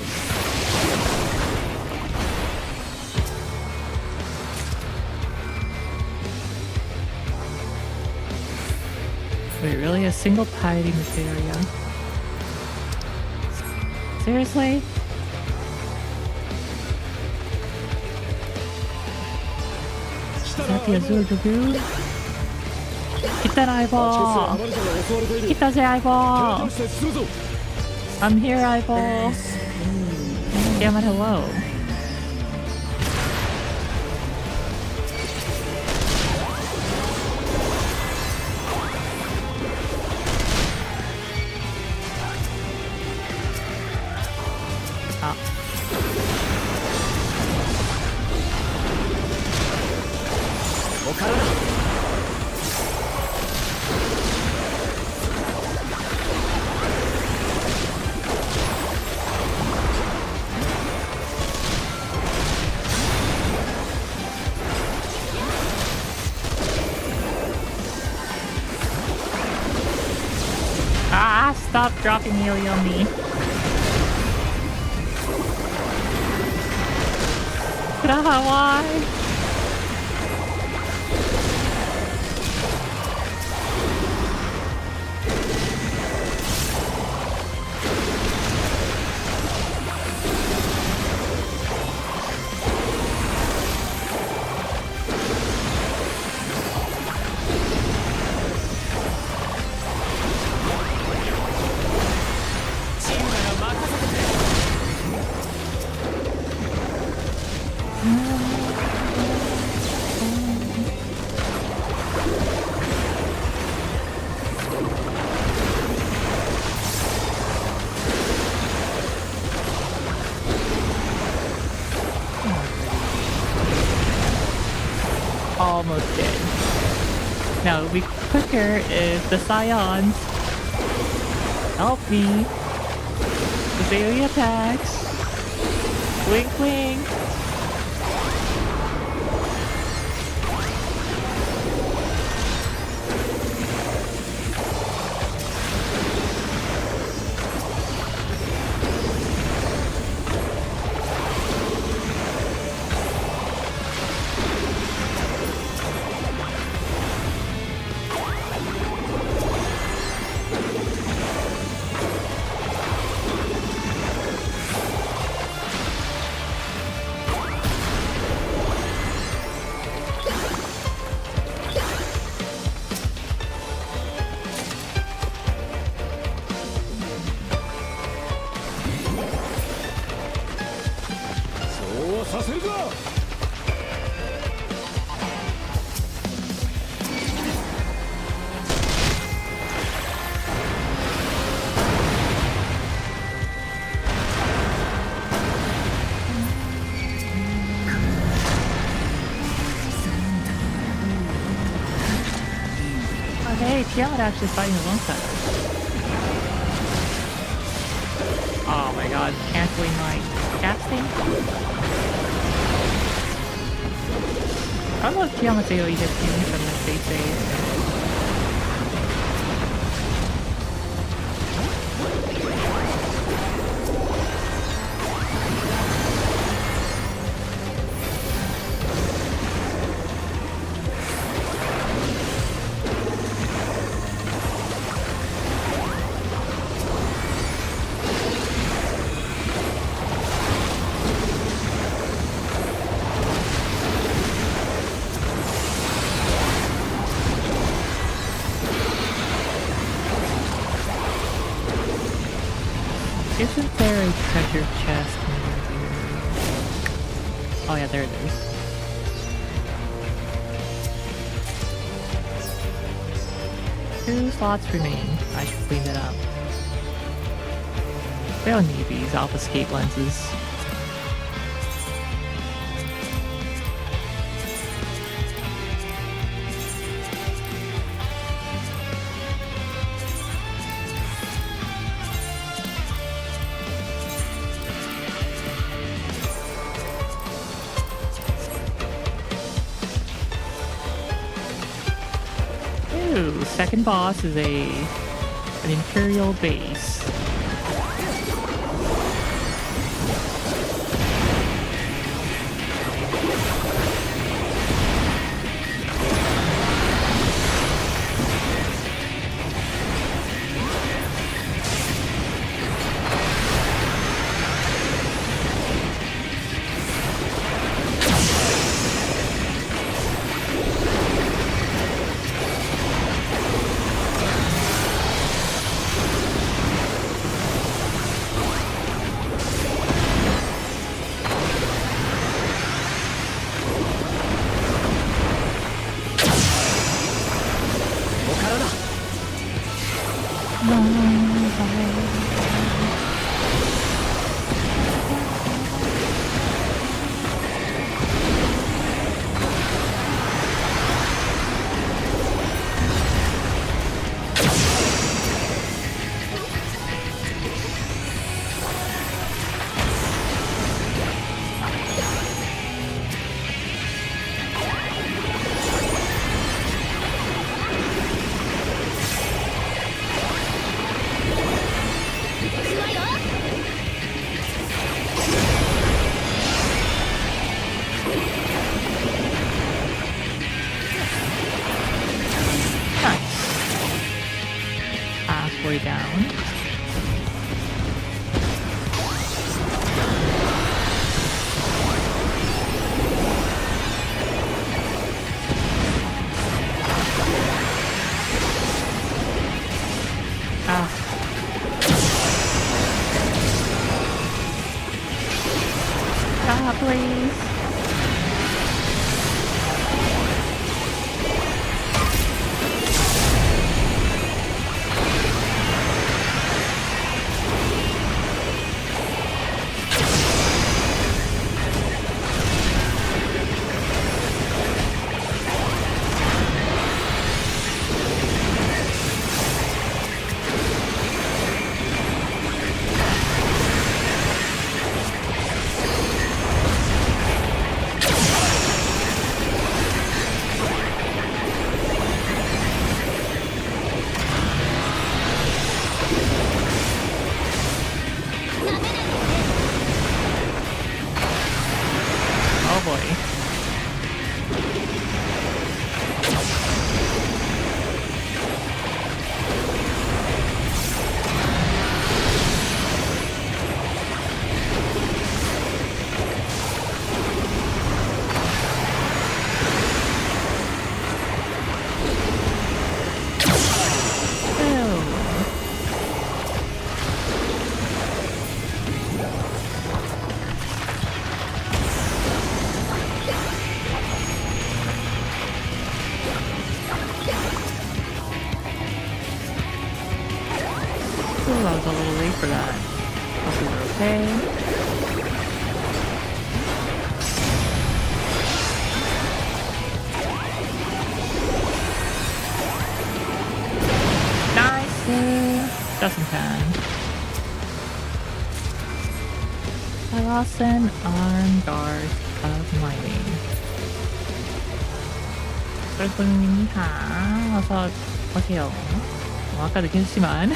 Wait, really? A single piety in this area? Seriously? Is that the Azure Dragoon? Hit that eyeball! Hit that eyeball! I'm here, eyeball! Damn it, hello. Stop dropping melee on me. Why? Almost dead. Now it would be quicker if the Scions help me. The daily attacks. Wink wink. Hey, Tiamat actually fighting alongside us. Oh my god, canceling my casting? I don't know if Tiamat's AoE hits me from the safe save. Isn't there a treasure chest near here? Oh yeah, there it is. Two slots remain. I should clean it up. We don't need these obfuscate lenses. Second boss is an Imperial base. Halfway down. Please. Oh boy. Ooh, I was a little late for that. Hope we were okay. Nice! Just in time. I lost an arm guard of mining. 똘똘님이하 어서 오세요. 아까 느꼈지만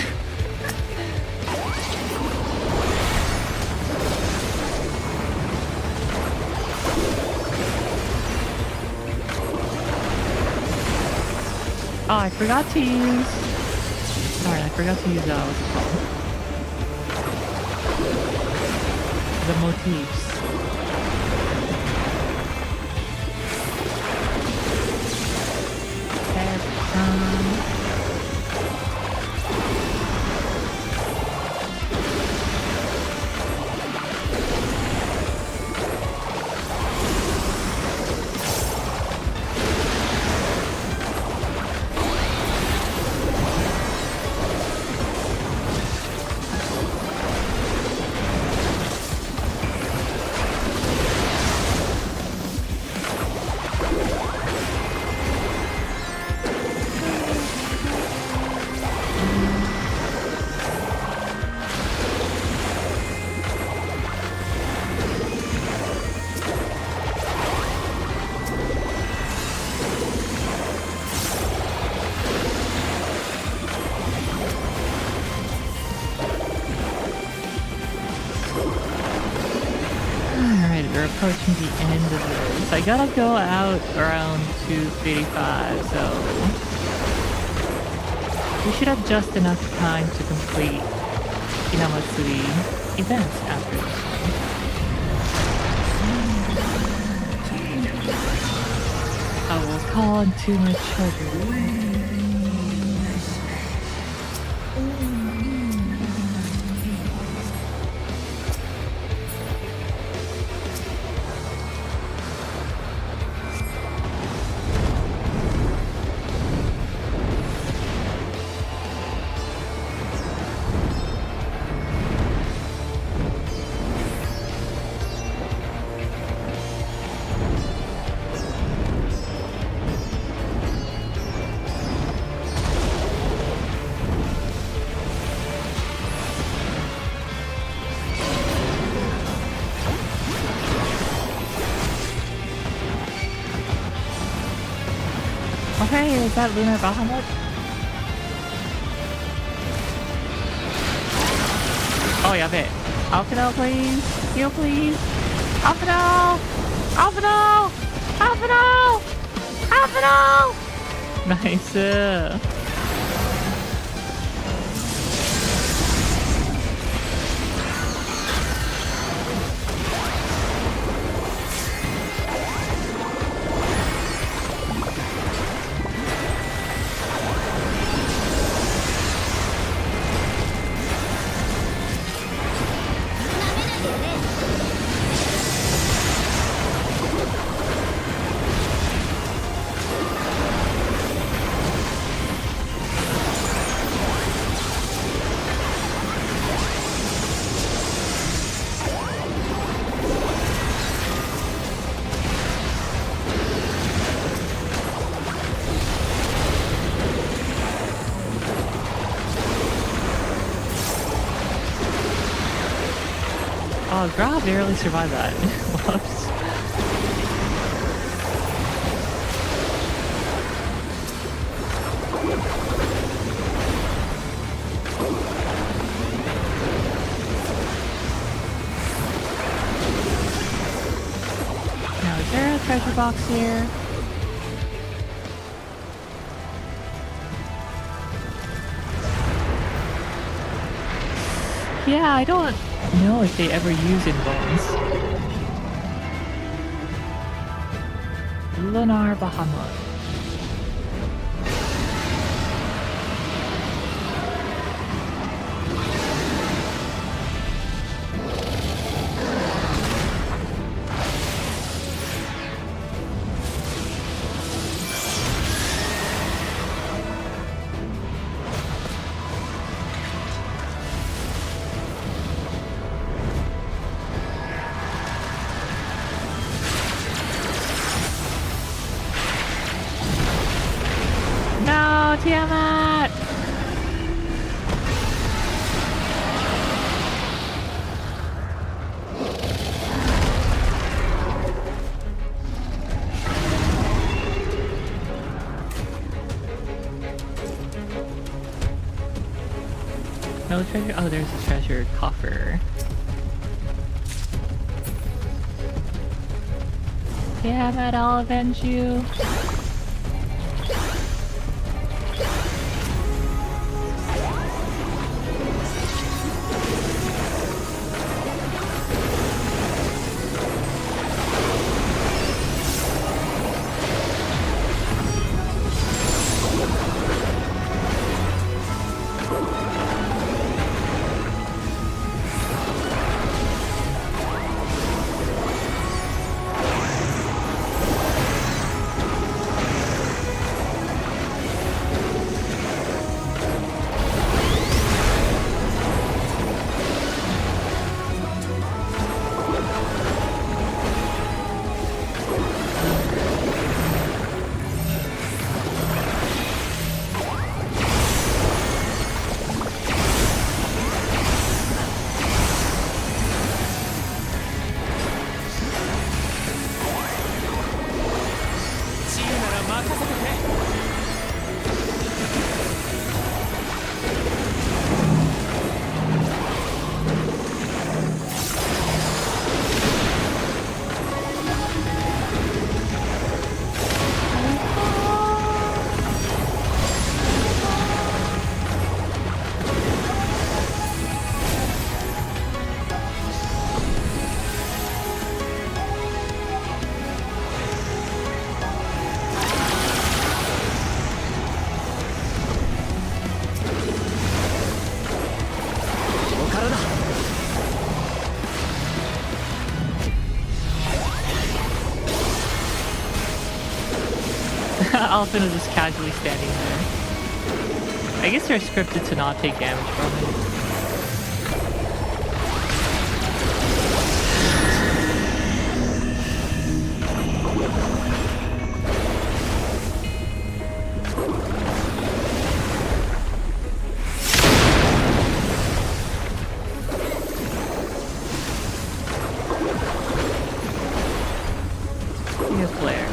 Oh, I forgot to use. Sorry, I forgot to use what's it called? The motifs. Approaching the end of this. I gotta go out around 2:35, so we should have just enough time to complete Hinamatsuri events after this one. I will call on to my children. Okay, is that Lunar Bahamut? Oh, yeah, Alphino, please! Heal, please! Alphino! Alphino! Alphino! Alphino! Nice! Oh, Gra barely survived that. Whoops. Now, is there a treasure box here? Yeah, I don't know if they ever use in bones. Lunar Bahamut. No, Tiamat! No treasure? Oh, there's a treasure coffer. Tiamat, I'll avenge you. Alphen is just casually standing there. I guess they're scripted to not take damage from it. Give me a flare.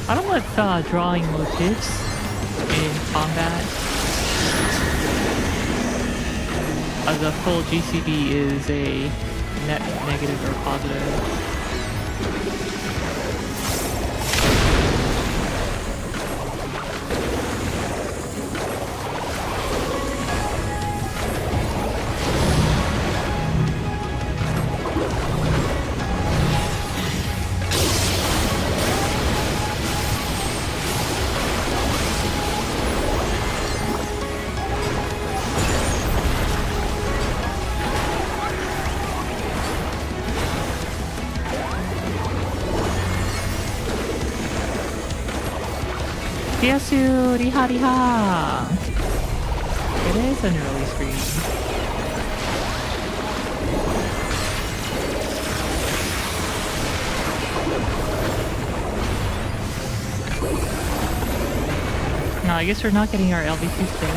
I don't like drawing motifs in combat. As a full GCB is a net negative or positive. Yasu, riha riha. It is an early stream. No, I guess we're not getting our LV2 today.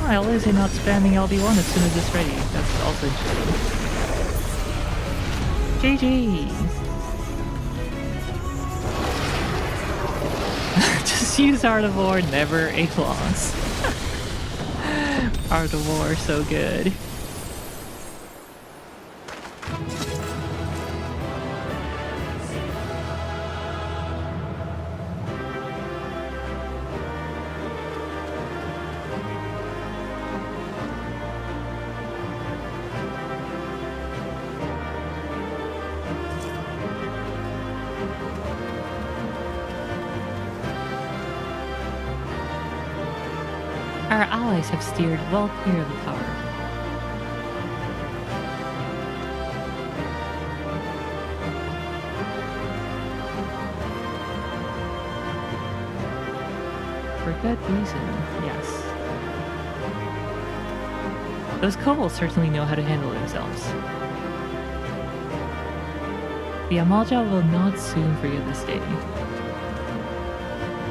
Why is he not spamming LD1 as soon as it's ready? That's also interesting. GG's! Just use Art of War, never a loss. Art of War, so good. Our allies have steered well clear of the tower. For good reason, yes. Those kobolds certainly know how to handle themselves. The Amalja will not soon forget this day.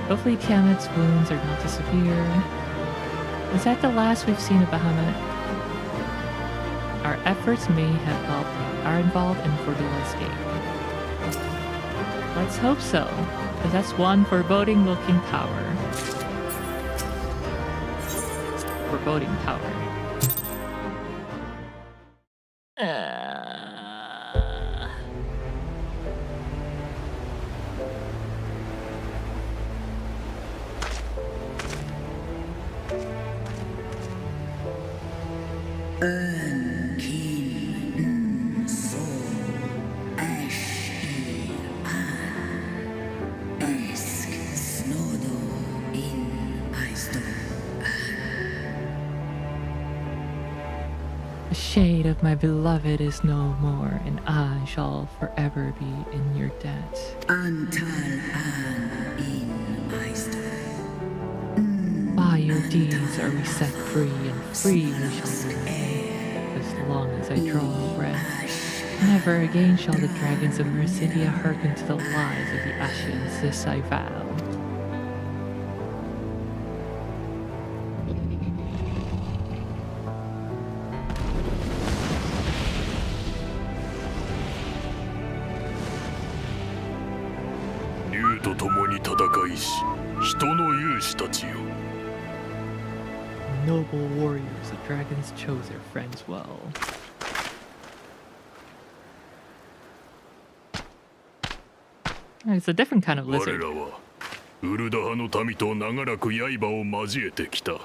Hopefully Tiamat's wounds are not too severe. Is that the last we've seen of Bahamut? Our efforts may have helped our involved in Cordula's escape. Let's hope so, because that's one foreboding-looking tower. Foreboding tower. The shade of my beloved is no more, and I shall forever be in your debt. By your deeds are we set free, and free we shall remain, as long as I draw a breath. Never again shall the dragons of Mercidia hearken to the lies of the Ashes, this I vow. Noble warriors, the dragons chose their friends well. It's a different kind of lizard. ウルダ派の民と長らく刃を交えてきた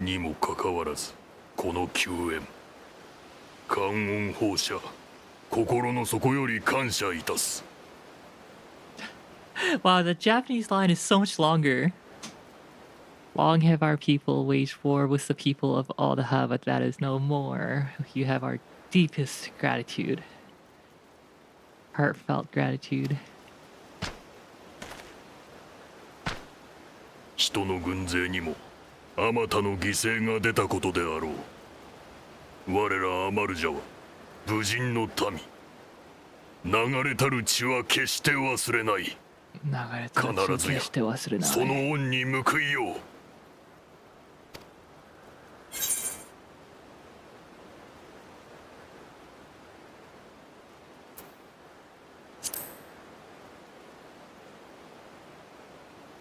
にもかかわらずこの救援観音放射心の底より感謝いたす Wow, the Japanese line is so much longer. Long have our people waged war with the people of Aldaha, but that is no more. You have our deepest gratitude. Heartfelt gratitude. 人の軍勢にもあまたの犠牲が出たことであろう我らアマルジャは武人の民流れたる血は決して忘れない必ずやその恩に報いよう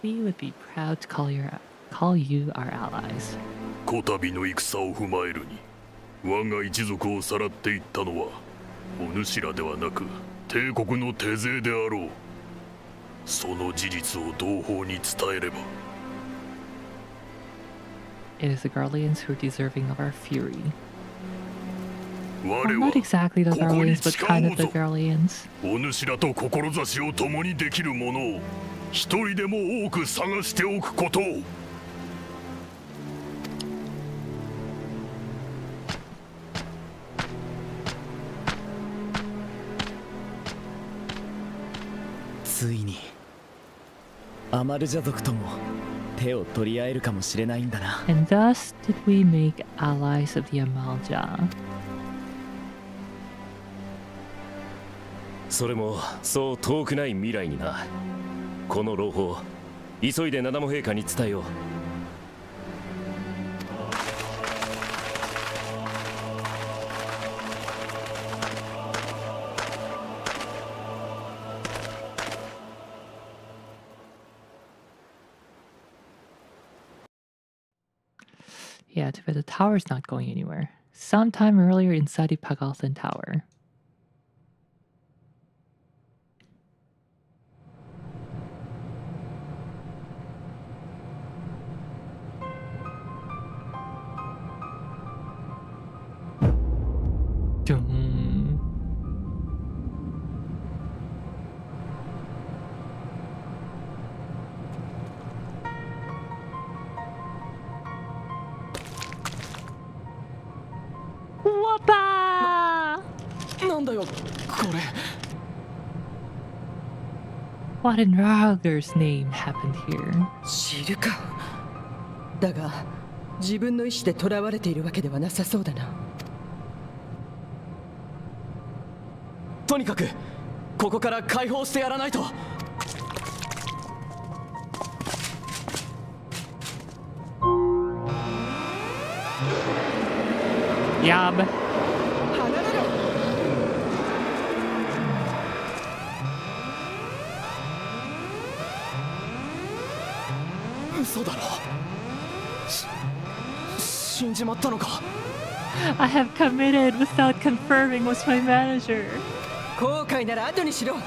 We would be proud to call you our allies. こたびの戦を踏まえるに我が一族をさらっていったのはお主らではなく帝国の手勢であろうその事実を同胞に伝えれば It is the Guardians who are deserving of our fury. Well, 我 not は exactly the ここに Garleans, but 誓 kind お of う the ぞ。 Garleans. お主らと志を共にできる者を一人でも多く探しておくことを。ついにアマルジャ族とも手を取り合えるかもしれないんだな。 And thus did we make allies of the Amalja. それもそう遠くない未来にな。この朗報急いで七母陛下に伝えよう。Yeah, too bad the tower's not going anywhere. Sometime earlier inside the Pagalthan Tower. Dun. Whoppa! なんだよこれ。 What in Rauger's name happened here? 知るか。だが自分の意志で囚われているわけではなさそうだな。とにかくここから解放してやらないと。 Yab. 離れろ。嘘だろ。死んじまったのか。 I have committed without confirming with my manager. 後悔なら後にしろ。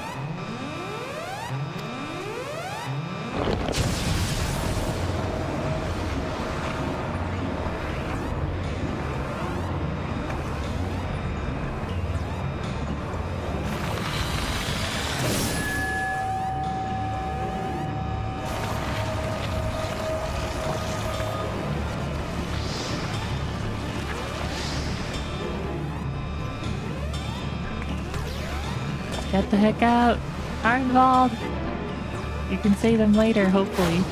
Get the heck out! Ironwald! You can say them later, hopefully.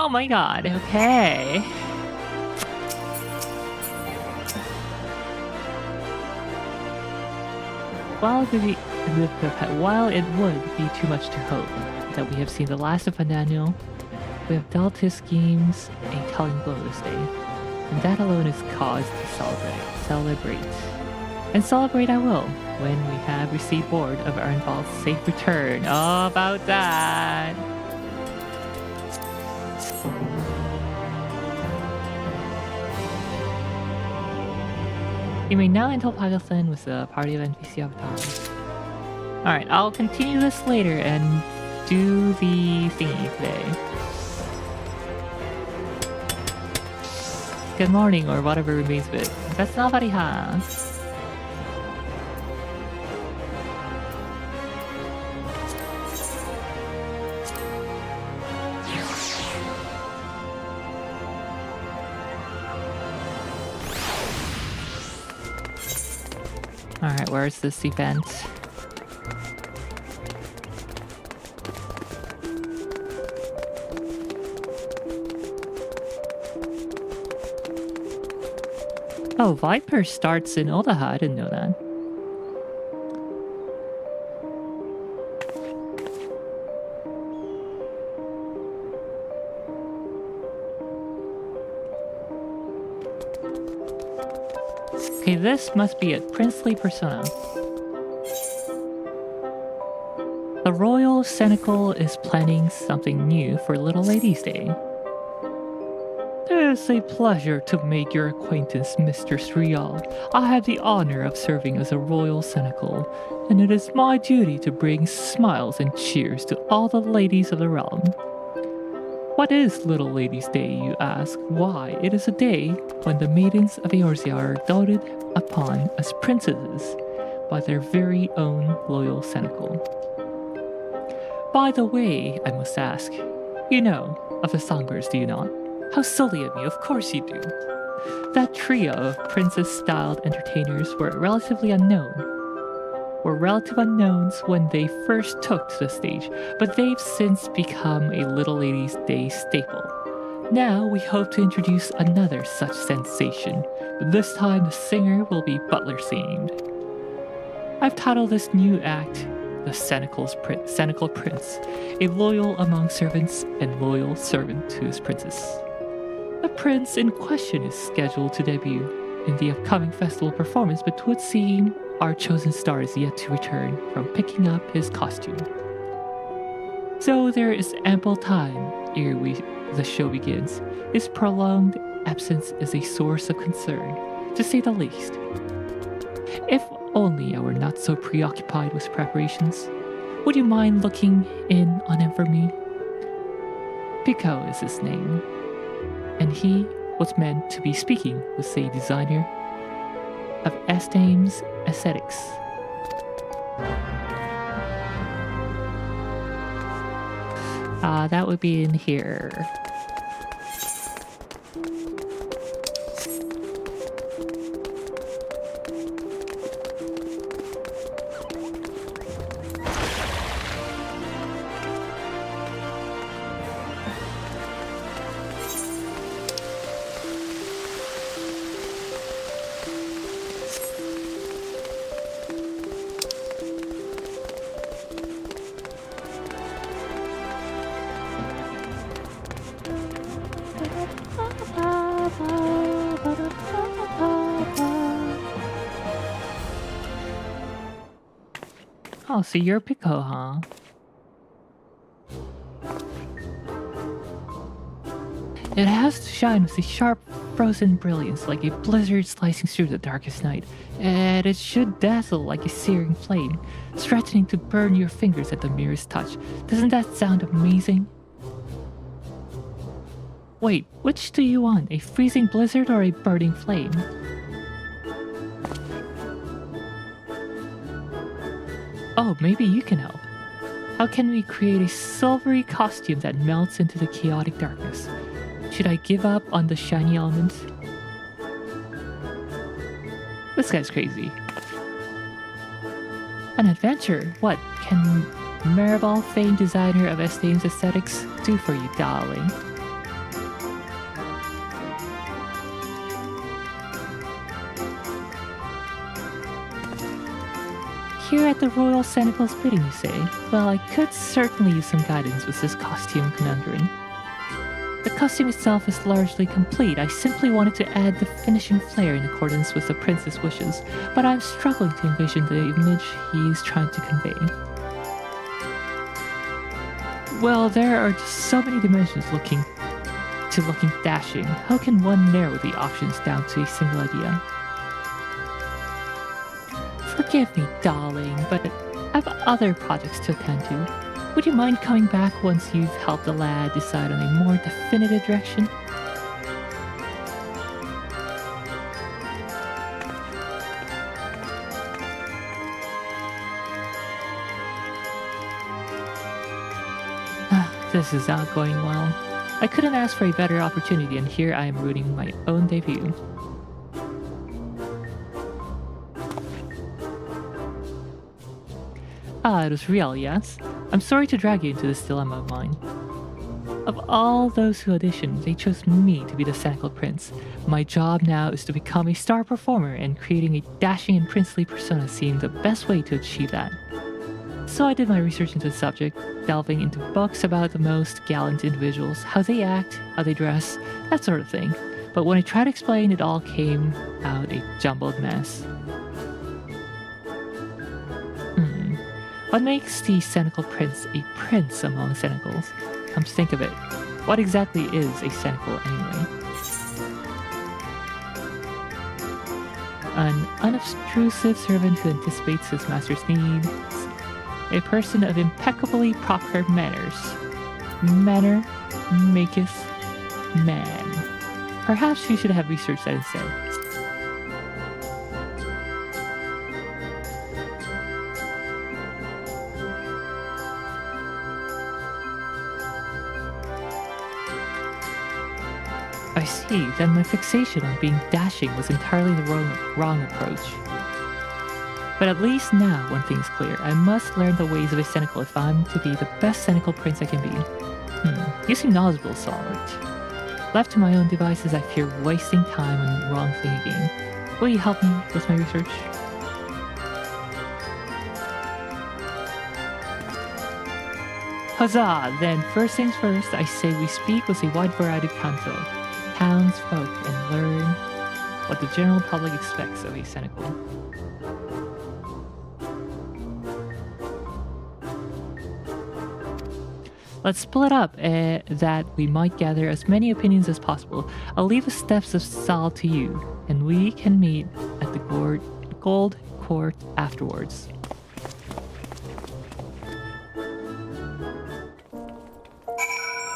Oh my god, okay. While it would be too much to hope that we have seen the last of Daniel, we have dealt his schemes a telling blow this day, and that alone is cause to celebrate. And celebrate I will, when we have received word of Ironwald's safe return. Oh, about that! You may now enter Pagalthan with a party of NPC avatars. Alright, I'll continue this later and do the thingy today. Good morning, or whatever remains of it. That's not what he has. Alright, where's this event? Oh, Viper starts in Odaha. I didn't know that. Okay, this must be a princely persona. The Royal Cenacle is planning something new for Little Lady's Day. is a pleasure to make your acquaintance, Mistress Rial. I have the honor of serving as a royal cenacle, and it is my duty to bring smiles and cheers to all the ladies of the realm. What is Little Ladies' Day, you ask? Why, it is a day when the maidens of Eorzea are doted upon as princesses by their very own loyal cenacle. By the way, I must ask, you know of the songbirds, do you not? How silly of me, of course you do. That trio of princess-styled entertainers were relative unknowns when they first took to the stage, but they've since become a Little Ladies' Day staple. Now we hope to introduce another such sensation, but this time the singer will be butler-themed. I've titled this new act the Cenacle Prince, a loyal among servants and loyal servant to his princess. The prince in question is scheduled to debut in the upcoming festival performance, but would seem our chosen star is yet to return from picking up his costume. So there is ample time ere the show begins. His prolonged absence is a source of concern, to say the least. If only I were not so preoccupied with preparations. Would you mind looking in on him for me? Pico is his name, and he was meant to be speaking with a designer of Estame's aesthetics. That would be in here. Oh, so you're Pico, huh? It has to shine with a sharp, frozen brilliance like a blizzard slicing through the darkest night, and it should dazzle like a searing flame, threatening to burn your fingers at the merest touch. Doesn't that sound amazing? Wait, which do you want? A freezing blizzard or a burning flame? Oh, maybe you can help. How can we create a silvery costume that melts into the chaotic darkness? Should I give up on the shiny elements? This guy's crazy. An adventure? What can Maribel, famed designer of Estame's aesthetics, do for you, darling? Here at the Royal Cenacle's bidding, you say? Well, I could certainly use some guidance with this costume conundrum. The costume itself is largely complete. I simply wanted to add the finishing flair in accordance with the prince's wishes, but I'm struggling to envision the image he's trying to convey. Well, there are just so many dimensions looking dashing. How can one narrow the options down to a single idea? Forgive me, darling, but I have other projects to attend to. Would you mind coming back once you've helped the lad decide on a more definitive direction? This is not going well. I couldn't ask for a better opportunity, and here I am ruining my own debut. It was real, yes? I'm sorry to drag you into this dilemma of mine. Of all those who auditioned, they chose me to be the Cenacle Prince. My job now is to become a star performer, and creating a dashing and princely persona seemed the best way to achieve that. So I did my research into the subject, delving into books about the most gallant individuals, how they act, how they dress, that sort of thing. But when I tried to explain, it all came out a jumbled mess. What makes the Cenacle Prince a prince among cenacles? Come to think of it, what exactly is a cenacle anyway? An unobtrusive servant who anticipates his master's needs. A person of impeccably proper manners. Manner maketh man. Perhaps you should have researched that instead. I see, then my fixation on being dashing was entirely the wrong approach. But at least now one thing's clear. I must learn the ways of a Senecal if I'm to be the best Senecal prince I can be. You seem knowledgeable, Stalwart. Left to my own devices, I fear wasting time on the wrong thing again. Will you help me with my research? Huzzah! Then, first things first, I say we speak with a wide variety of townsfolk and learn what the general public expects of a Senecal. Let's split up that we might gather as many opinions as possible. I'll leave the steps of Sal to you, and we can meet at the Gold Court afterwards.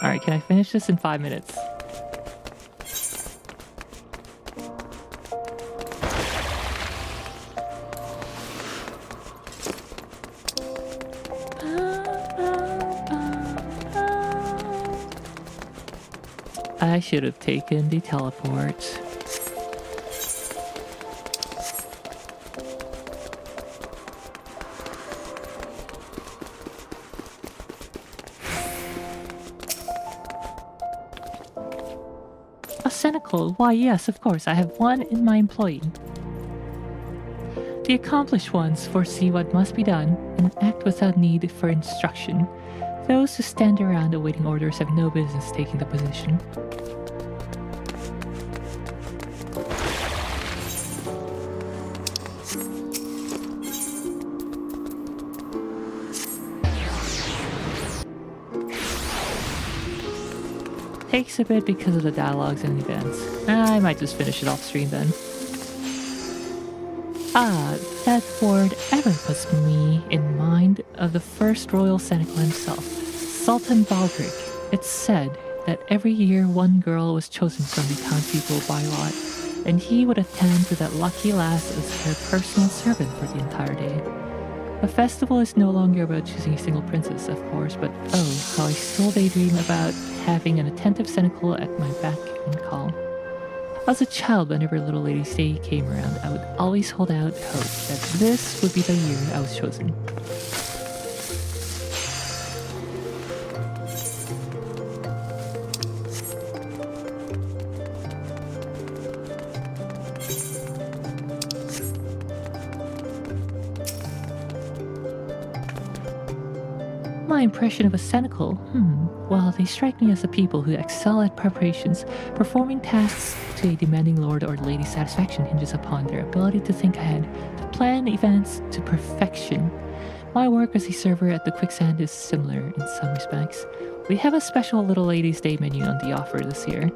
Alright, can I finish this in 5 minutes? I should have taken the teleport. A Senecal? Why yes, of course, I have one in my employ. The accomplished ones foresee what must be done and act without need for instruction. Those who stand around awaiting orders have no business taking the position. Takes a bit because of the dialogues and events. I might just finish it off stream then. Ah, that word ever puts me in mind of the first royal Senecal himself, Sultan Baldric. It's said that every year one girl was chosen from the townspeople by lot, and he would attend to that lucky lass as her personal servant for the entire day. The festival is no longer about choosing a single princess, of course, but oh, how I still daydream about having an attentive Senecal at my beck and call. As a child, whenever Little Lady's Day came around, I would always hold out hope that this would be the year I was chosen. My impression of a Senecal? Well, they strike me as the people who excel at preparations. Performing tasks to a demanding lord or lady's satisfaction hinges upon their ability to think ahead, to plan events to perfection. My work as a server at the Quicksand is similar in some respects. We have a special Little Ladies' Day menu on the offer this year,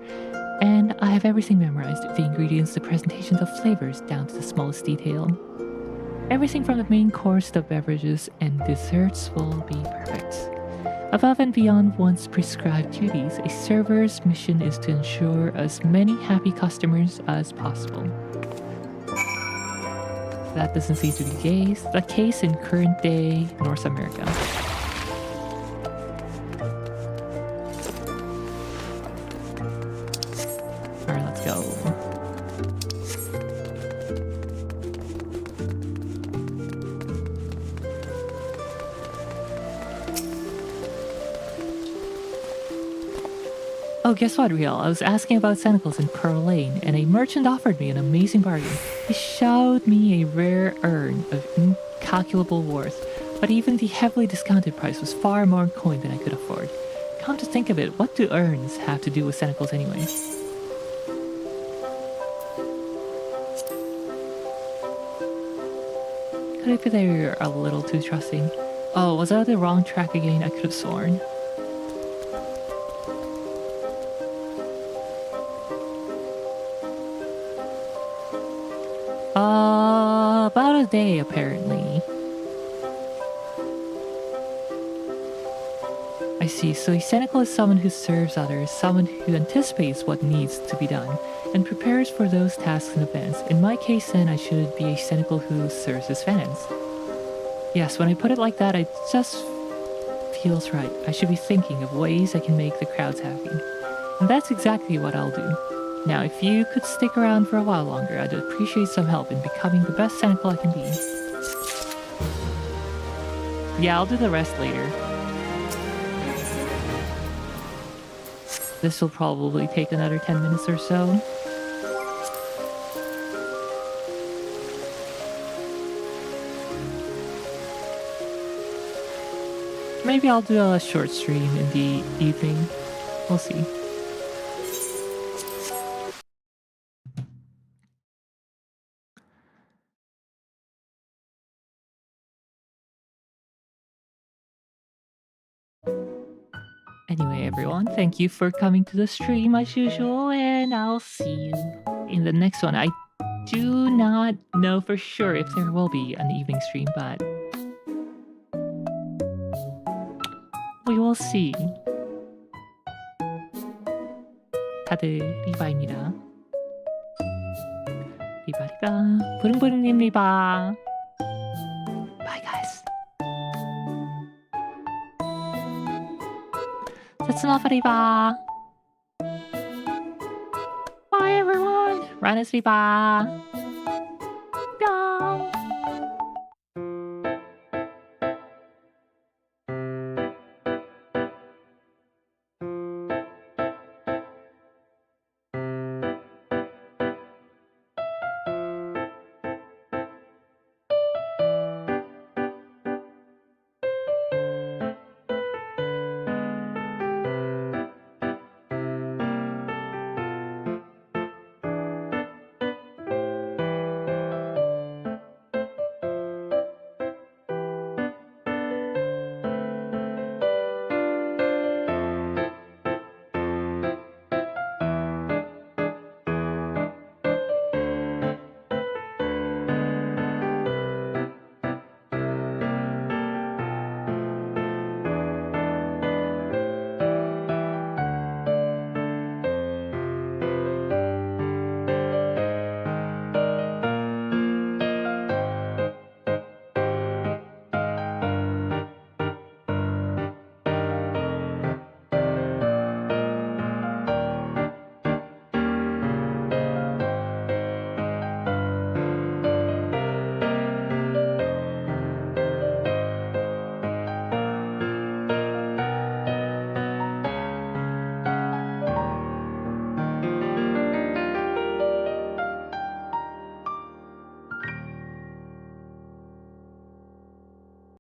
and I have everything memorized, the ingredients, the presentation, the flavors, down to the smallest detail. Everything from the main course to beverages and desserts will be perfect. Above and beyond one's prescribed duties, a server's mission is to ensure as many happy customers as possible. That doesn't seem to be the case in current day North America. Alright, let's go. Oh, guess what, Riel? I was asking about Senecals in Pearl Lane, and a merchant offered me an amazing bargain. He showed me a rare urn of incalculable worth, but even the heavily discounted price was far more coin than I could afford. Come to think of it, what do urns have to do with Senecals anyway? Could it be they were a little too trusting? Oh, was I on the wrong track again? I could have sworn. About a day, apparently. I see. So a cynical is someone who serves others, someone who anticipates what needs to be done, and prepares for those tasks in advance. In my case, then, I should be a cynical who serves his fans. Yes, when I put it like that, it just feels right. I should be thinking of ways I can make the crowds happy. And that's exactly what I'll do. Now, if you could stick around for a while longer, I'd appreciate some help in becoming the best cynical I can be. Yeah, I'll do the rest later. This will probably take another 10 minutes or so. Maybe I'll do a short stream in the evening. We'll see. Anyway, everyone, thank you for coming to the stream as usual, and I'll see you in the next one. I do not know for sure if there will be an evening stream, but we will see. 다들 리바입니다. 리바. 부릉부릉님 리바. Bye, guys. Setsumafa 리바. Bye, everyone. Ranas 리바.